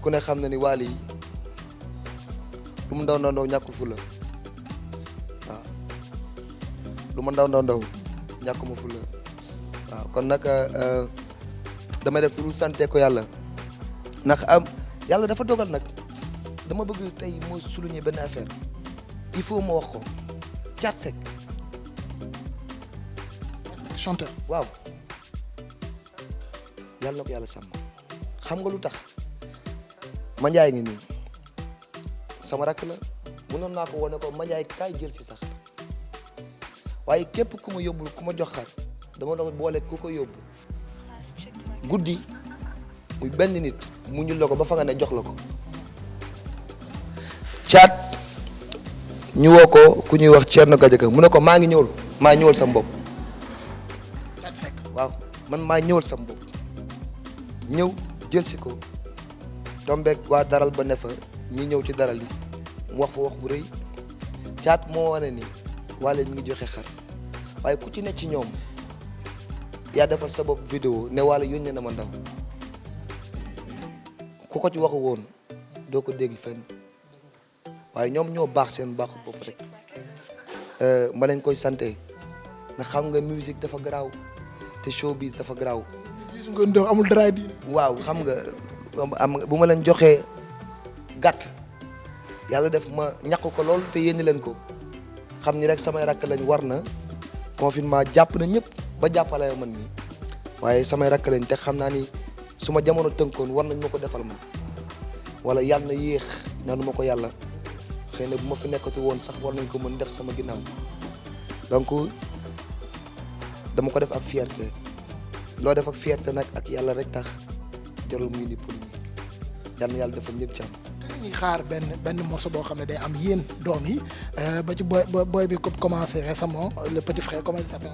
ku ne xam na ni Wally lu mu ndaw ñàkkul fu la waaw lu ma ndaw ñàkkuma fu la waaw kon nag damay def lu sante ko yàlla ndax yàlla dafa dogal nag dama bëgg tey moo souligner benn affaire il faut ma wax ko Thiat Seck chanteur waaw yàlla na ko yàlla sàmm xam nga lu tax Mandiaye ngi nii sama rakk la mënoon naa ko wone ko Mandiaye kaay jël si sax waaye képp ku ma yóbbul ku ma jox xar dama doon boole ku ko yóbbu guddi muy benn nit mu ñu la ko ba fa nga ne jox la ko caat ñu woo ko ku ñuy wax Thierno Gadiaga mu ne ko maa ñëwal sam bopp waaw man maa ñëwal sam bopp ñëw jël si ko tombeeg waa daral ba ne fa ñi ñëw ci daral yi mu wax fa wax bu rëy caat moo wane ni Wally mi ngi joxe xar waaye ku ci ne ci ñoom yaa defal sa bopp vidéo ne Wally yónnee na ma ndaw ku ko ci waxu woon doo ko dégg fenn waaye ñoom ñoo baax seen baaxu bopp rek ma leen koy santé nga xam nga musique dafa garaaw te showbiz dafa garaaw. gis nga ndox amul dara diine. waaw xam nga bu ma leen joxee gàtt yàlla def ma ñàkk ko lool te yéene leen ko xam ni rek samay rakk lañ war na confinement jàpp na ñëpp ba jàppale man mi waaye samay rakk lañ te xam naa ni su ma jamono tënkoon war nañ ma ko defal man wala yàlla na yéex nanu ma ko yàlla xëy na bu ma fi nekkatu woon sax war nañ ko mën def sama ginnaaw donc dama ko def ak fierté loo def ak fierté nag ak yàlla rek tax jarul muy ni polémique yàlla na yàlla defal ñëpp jàmm. ñuy xaar benn morceau boo xam ne day am yéen doom yi ba ci boy bi commencé récemment le petit frère comment il s'appelle.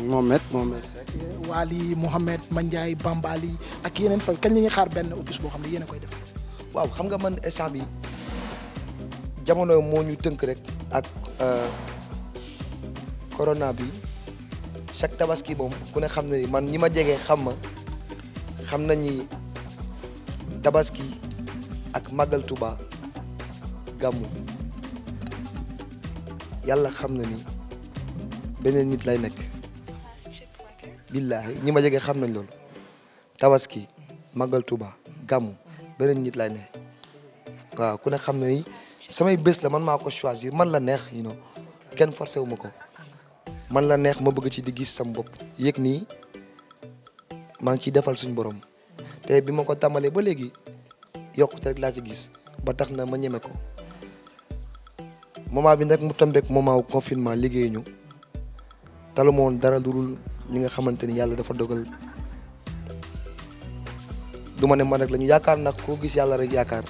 Mohamed Seck. Wally Mohamed Mandiaye Bambali ak yeneen fa kañ la ñuy xaar benn opus boo xam ne yéen a koy def. waaw xam nga man instant bi jamono moo ñu tënk rek ak corona bi chaque tabaski moom ku ne xam ne man ñi ma jege xam nañu tabaski ak màggal Touba gàmmu yàlla xam na ni beneen nit lay nekk billaahi ñi ma jege xam nañ loolu tabaski màggal Touba gàmmu beneen nit lay ne waaw ku ne xam na ni samay bés la man maa ko choisir man la neex kenn forcé wu ma ko man la neex ma bëgg ci di gis sam bopp yëg nii maa ngi ciy defal suñu borom te bi ma ko tàmbalee ba léegi yokkute rek laa ci gis ba tax na ma ñeme ko moment bi nag mu tombeek moment wu confinement liggéey ñu talu ma woon dara dul ñi nga xamante ni yàlla dafa dogal du ma ne man rek la ñu yaakaar nag koo gis yàlla rek yaakaar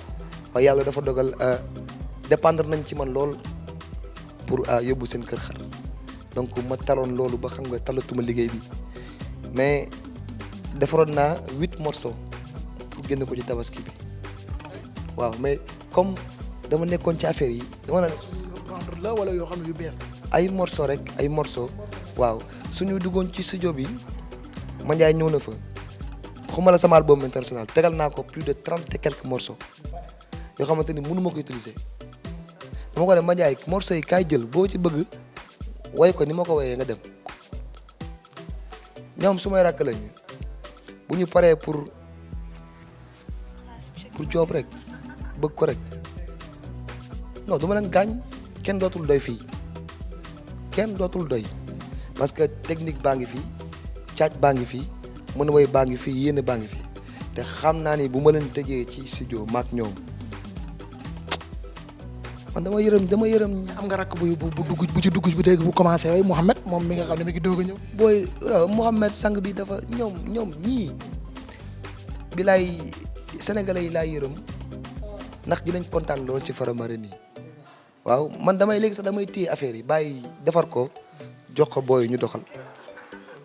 waaye yàlla dafa dogal dépendre nañ ci man lool pour yóbbu seen kër xar donc ma taloon loolu ba xam nga talatuma liggéey bi mais defaroon naa 8 morceaux pour génn ko ci tabaski bi waaw mais comme dama nekkoon ci affaire yi dama na reprendre la wala yoo xam ne yu bees ay morceaux rek ay morceaux waaw suñu duggoon ci studio bi Mandiaye ñëw na fa xuma la sama album international tegal naa ko plus de 30 et quelques morceaux yoo xamante ni mënu ma ko utiliser dama ko ne Mandiaye morceaux yi kaay jël boo ci bëgg way ko ni ma ko wayee nga dem ñoom su may rakk lañ bu ñu paree pour joob rek bëgg ko rek non du ma leen gaañ kenn dootul doy fii kenn dootul doy parce que technique baa ngi fii caaj baa ngi fii mën a way baa ngi fii yéene baa ngi fii te xam naa ni bu ma leen tëjee ci studio maak ñoom man dama yërëm am nga rakk bu ci dugg bu dégg bu commencé way Mouhamed moom mi nga xam ne mi ngi doog a ñëw. booy Mouhamed sang bi dafa ñoom ñii bilaay sénégalais yi laa yërëm ndax dinañ kontaan lool ci Faramaren nii waaw man léegi sax damay téye affaire yi bàyyi defar ko jox ko booy ñu doxal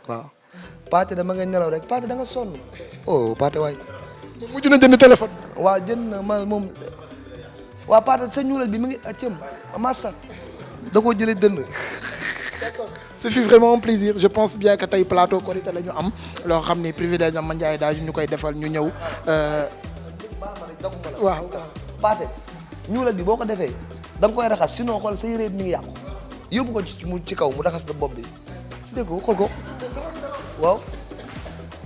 waaw. Paate dama nga nelaw rek Paate da nga sonn oh Paate waay. moom mujj na jënd téléphone. waaw jënd na moom. waa Paate sa ñuulal bi mi ngi cëm massa da koo jëlee dënn. D'accord, ce fut vraiment un plaisir je pense bien que tey plateau Korité la ñu am loo xam ni privilège am Mandiaye daal ñu koy defal ñu ñëw. waaw Paate ñuulal bi boo ko defee da nga koy raxas sinon xool sa yére mi ngi yàqu yóbbu ko ci kaw mu raxas la bopp bi dégg nga xool ko waaw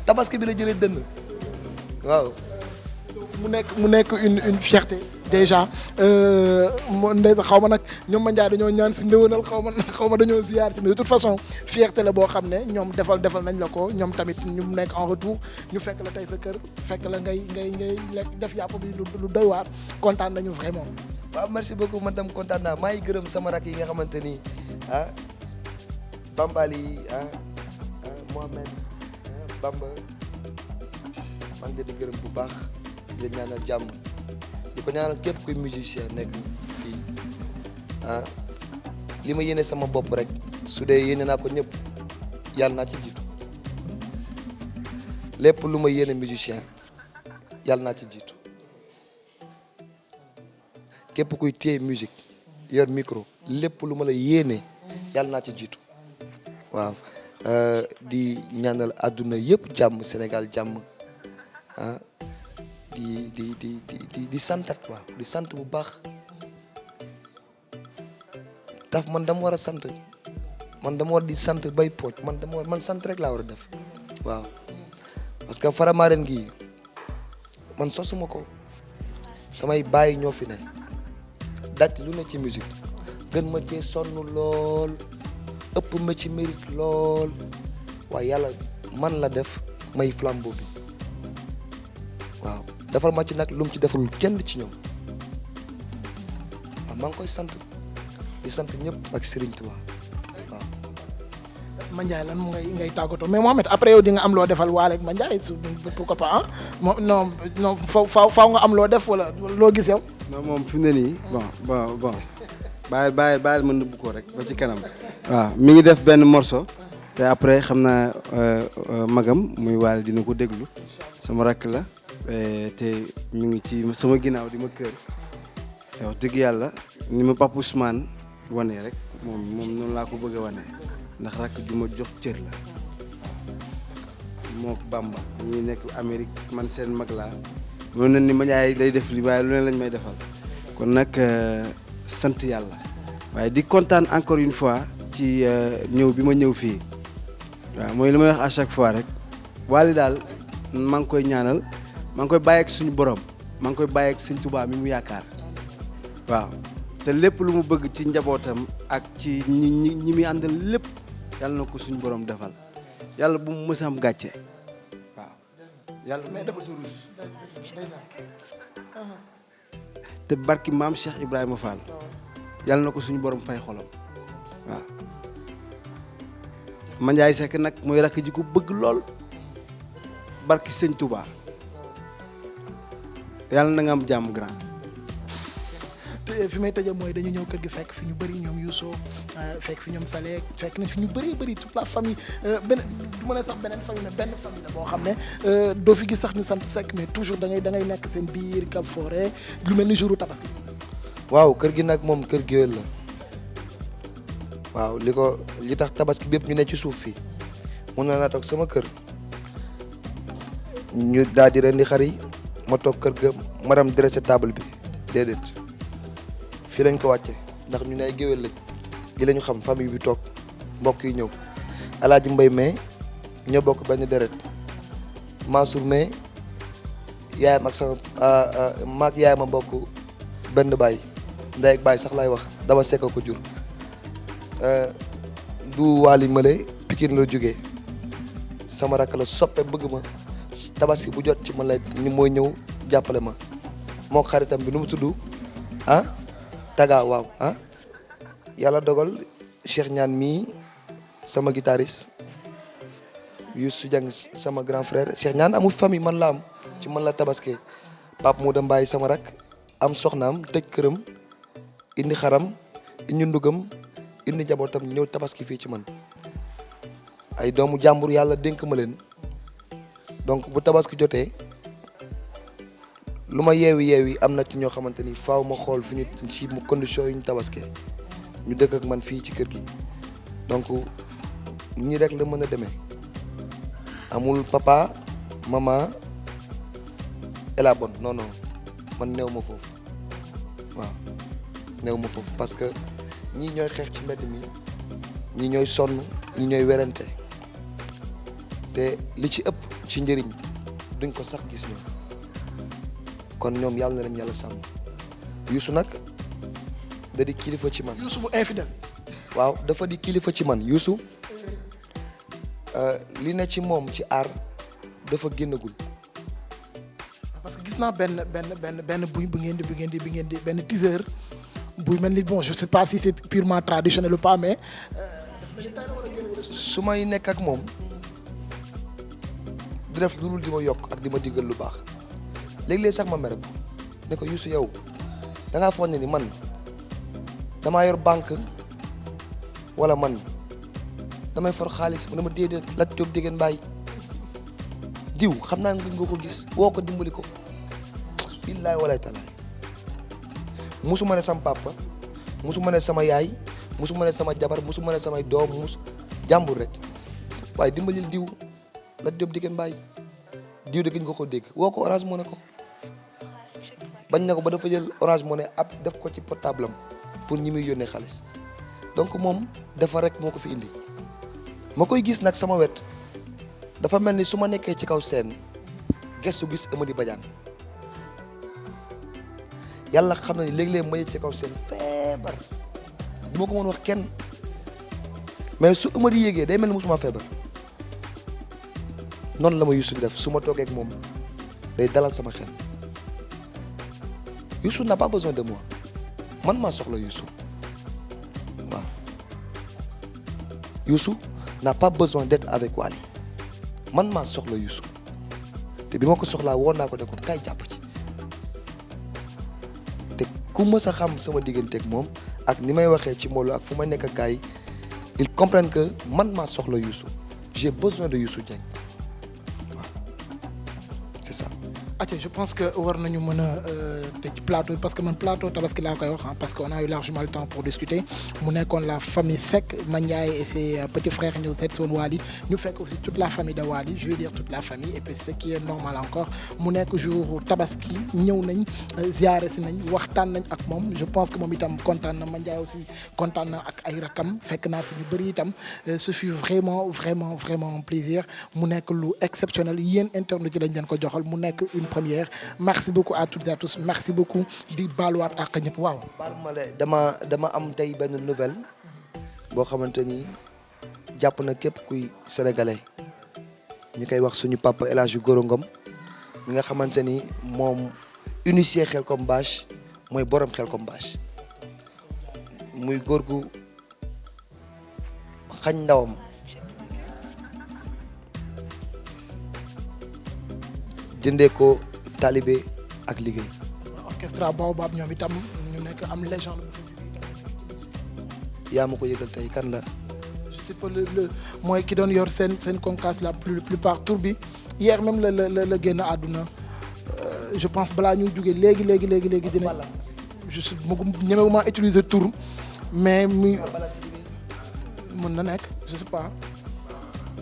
tabaski bi la jëlee dënn waaw. mu nekk une fierté déjà ndey xaw ma nag ñoom Mandiaye dañoo ñaan si ndëwënal xaw ma dañoo ziar si mais de toute façon fierté la boo xam ne ñoom defal nañ la ko ñoom tamit ñu nekk en retour ñu fekk la tey sa kër fekk la ngay lekk def yàpp bi lu doy waar kontaan nañu vraiment. waaw merci beaucoup man tam kontaan naa maa ngi gërëm sama rak yi nga xamante ni Bambali Mohamed Bamba maa ngi leen di gërëm bu baax di leen ñaanal jàmm di ko ñaanal képp kuy musicien nekk fii li ma yéene sama bopp rek su dee yéene naa ko ñëpp yàlla naa ci jiitu lépp lu ma yéene musicien yàlla naa ci jiitu képp kuy téye musique yor micro lépp lu ma la yéene yàlla naa ci jiitu waaw di ñaanal àdduna yëpp jàmm Sénégal jàmm di santat waaw di sant bu baax taf man dama war a sant man dama war di sant bay pooj man sant rek laa war a def waaw parce que Faramareen gii man sosuma ko samay bàyyi ñoo fi ne daj lu ne ci musique gën ma cee sonn lool ëpp ma ci mérite lool waaye yàlla man la def may flambeau bi waaw defal ma ci nag lu mu ci defalul kenn ci ñoom waaw maa ngi koy sant di sant ñëpp ak Serigne Touba waaw. Mandiaye lan ngay tàggatoo mais Mohamed après yow di nga am loo defal waale ak Mandiaye su pourquoi pas non faaw nga am loo def wala loo gis yow. non moom fi mu ne nii bon bàyyi ma nëbb ko rek ba ci kanam. waaw mi ngi def benn morceau te après xam naa magam muy waale dina ko déglu sama rakk la te mi ngi ci sama ginnaaw di ma kër wax dëgg yàlla ni ma Papa Ousmane wane rek moom noonu laa ko bëgg a wane ndax rakk ju ma jox cër la moo Bamba ñi nekk Amérique man seen mag laa noonu na ni Mandiaye day def li waaye lu ne lañ may defal kon nag sant yàlla waaye di kontaan encore une fois ci ñëw bi ma ñëw fii waaw mooy li may wax à chaque fois rek Wally daal maa ngi koy ñaanal maa ngi koy bàyyi ak suñu borom maa ngi koy bàyyi ak Sëñ Tuubaa mi mu yaakaar waaw te lépp lu mu bëgg ci njabootam ak ci ñi muy àndal lépp yàlla na ko suñu borom defal yàlla bu mu mës a am gàcce waaw yàlla bu mu mës a rus te barki maam Cheikh Ibrahima Fall yàlla na ko suñu borom fay xolam waaw Mandiaye Seck nag mooy rakk ji ko bëgg lool barki Sëñ Touba yàlla na nga am jàmm grand. te fi may tëjee mooy dañu ñëw kër gi fekk fi ñu bëri ñoom Youssou fekk fi ñoom Saleh fekk nañ fi ñu bëri toute la famille benn du ma ne sax beneen famille mais benn famille la boo xam ne doo fi gis sax ñu sant Seck mais toujours da ngay nekk seen biir Cap Forêt lu mel ni jouru Tabaski. waaw kër gi nag moom kër géwél la waaw li tax Tabaski bépp ñu ne ci suuf fii mun na naa toog sama kër ñu daal di rendi xar yi ma toog kër ga ma dem dressé table bi déedéet fii lañ ko wàcce ndax ñu ne ay géwél lañ gi lañu xam famille bi toog mbokk yi ñëw Alaaji Mbay mais ñoo bokk benn deret Mansour mais yaayam ak sama maak yaayam a bokk benn baay ndey ak baay sax laay wax dama sekk ko jur du Wally Male Pikine la jógee sama rakk la soppe bëgg ma Tabaski bu jot ci man lay ni mooy ñëw jàppale ma moo xaritam bi nu mu tudd Taga waaw yàlla dogal Cheikh Ñaan mii sama guitariste Youssou Dieng sama grand frère Cheikh Ñaan amul famille man la am ci man la Tabaski Pape Mouda Mbaye sama rak am soxnaam tëj këram indi xaram indi ndugam indi njabootam ñëw Tabaski fii ci man ay doomu jàmbur yàlla dénk ma leen donc bu Tabaski jotee lu ma yeewi am na ci ñoo xamante ni faaw ma xool fi ñu ci condition yu ñu tabaskee ñu dëkk ak man fii ci kër gi donc ñii rek la mën a demee amul papa maman et la bonne non man néew ma foofu waaw néew ma foofu parce que ñii ñooy xeex ci mbedd mi ñii ñooy sonn ñii ñooy werante te li ci ëpp ci njëriñ duñ ko sax gis ñoom kon ñoom yàlla na leen yàlla sàmm Youssou nag da di kilifa ci man. Youssou bu infidèle. waaw dafa di kilifa ci man Youssou li ne ci moom ci aar dafa génnagul. parce que gis naa benn bu ngeen di benn teaser buy mel ni bon je sais pas si c'est purement traditionnel ou pas mais su may nekk ak moom di def lu dul di ma yokk ak di ma diggal lu baax léeg-léeg sax ma mere ko ne ko Youssou yow da ngaa foog ne ni man damaa yor banque wala man damay for xaalis mu ne ma déedéet Lat Diop Dégène Mbaye diw xam naa nga ko gis woo ko dimbali ko billaay walaay talaay musuma ne sama papa musuma ne sama yaay musuma ne sama jabar musuma ne samay doom jàmbur rek waaye dimbalil diw Lat Diop Dégène Mbaye diw de gën nga ko dégg woo ko Orange Money ko bañ na ko ba dafa jël Orange Money ab def ko ci portable am pour ñi muy yónnee xaalis donc moom dafa rek moo ko fi indi ma koy gis nag sama wet dafa mel ni su ma nekkee ci kaw seen gestu gis Amady Badiane yàlla xam na ni léeg-léeg ma yëg ci kaw seen feebar du ma ko mën wax kenn mais su Amady yéegee day mel ni musuma feebar noonu la ma Youssou di def su ma toogee ak moom day dalal sama xel Youssou n'a pas besoin de moi man maa soxla Youssou waaw Youssou n'a pas besoin d'être avec Wally man maa soxla Youssou te bi ma ko soxlaa woon naa ko ne ko kay jàpp ci te ku mës a xam sama digganteeg moom ak ni may waxee ci mbooloo ak fu ma nekk ak gars yi ils comprennent que man maa soxla Youssou j'ai besoin de Youssou Dieng waaw c'est ça. Atia je pense que war nañu mën a tëj plateau parce que man plateau tabaski laa koy wax parce que on a eu largement le temps pour discuter mu nekkoon la famille Seck Mandiaye et ses petits frères ñëw seet soon Wally ñu fekk aussi toute la famille de Wally je vais dire toute la famille et puis ce qui est normal encore mu nekk jour tabaski ñëw nañ ziare si nañ waxtaan nañ ak moom je pense que moom itam kontaan na Mandiaye aussi kontaan na ak ay rakam fekk naa fi ñu bëri itam ce fut vraiment un plaisir mu nekk lu exceptionnel yéen internet yi lañ leen ko joxal mu nekk une première merci beaucoup à toutes et à tous merci beaucoup di baaluwaat ak ñëpp waaw. baal ma le dama am tey benn nouvelle boo xamante ni jàpp na képp kuy sénégalais ñu koy wax suñu papa El Hadj Gora Ngom mi nga xamante ni moom initié Khelcom Bache mooy borom Khelcom Bache muy góor gu xañ ndawam jëndee ko talibé ak liggéey. orchestre Baobab ñoom itam ñu nekk am légende bu fa yaa ma ko yëgal tey kan la. je sais pas le mooy ki doon yor seen concasse la plupart tour bi hier même la génn àdduna je pense balaa ñu jógee léegi dina je sais ñemewuma utiliser tour mais muy mën na nekk je sais pas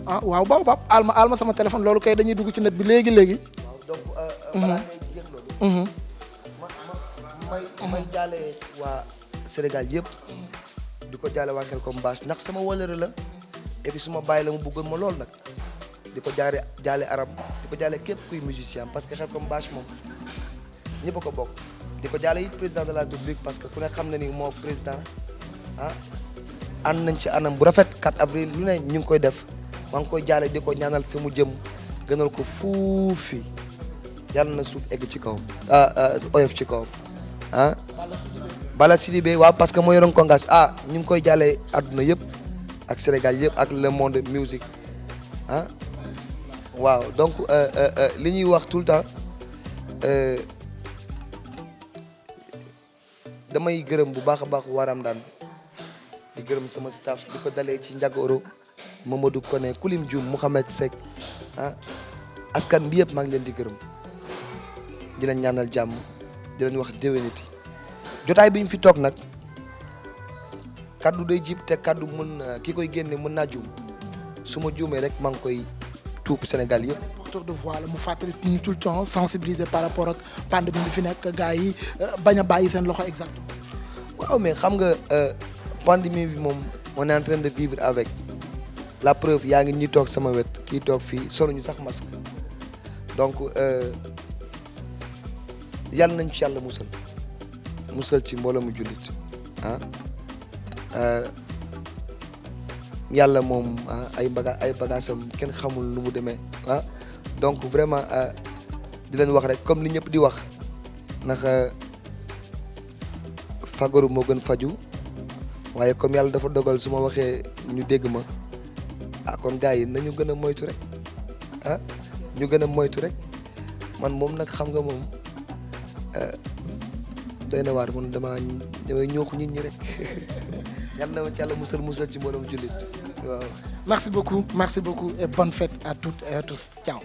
ah waaw Baobab alma sama téléphone loolu kay dañuy dugg ci net bi léegi. donc balaa ngay jeex loolu. may jaale waa Sénégal yëpp di ko jaale waa Khelcom Bache ndax sama wëllëre la et puis suma bàyyi la mu bëggoon ma lool nag di ko jaale arab di ko jaale képp kuy musicien parce que Khelcom Bache moom ñëpp a ko bokk di ko jaale it président de la République parce que ku ne xam na ni moo président ànd nañ ci anam bu rafet 4 avril lu ne ñu ngi koy def maa ngi koy jaale di ko ñaanal fi mu jëm gënal ko fuufi yàlla na suuf egg ci kawam oyof ci kawam Bala Sidibé waaw parce que moo yoroon congas ñu ngi koy jàllee àdduna yëpp ak Sénégal yëpp ak le monde musique waaw donc li ñuy wax tout le temps damay gërëm bu baax a baax waram daan di gërëm sama staff di ko dalee ci Ndiagoro Mamadou Koné Kulim Dioum Mouhamed Seck askan bi yëpp maa ngi leen di gërëm di leen ñaanal jàmm di leen wax déwéniti jotaay bi ñu fi toog nag kaddu day jib te kaddu ki koy génne mën naa juum su ma juumee rek maa ngi koy tuub Sénégal yëpp. porteur de voix la mu fàttali ñu tout le temps sensibiliser par rapport ak pandémie bi fi nekk gars yi bañ a bàyyi seen loxo exactement. waaw mais xam nga pandémie bi moom on est en train de vivre avec la preuve yaa ngi ñi toog sama wet kii toog fii solo ñu sax masque donc yàlla nañ ci yàlla musal ci mbooloo mu jullit yàlla moom ay bagaasam kenn xamul nu mu demee donc vraiment di leen wax rek comme li ñëpp di wax ndax fagaru moo gën faju waaye comme yàlla dafa dogal su ma waxee ñu dégg ma ah kon gars yi nañu gën a moytu rek ah ñu gën a moytu rek man moom nag xam nga moom doy na waar man damay ñooxu nit ñi rek yàlla na ma ci yàlla musal ci mboolem jullit waaw. Merci beaucoup et bonne fête à toutes et à tous. Ciao.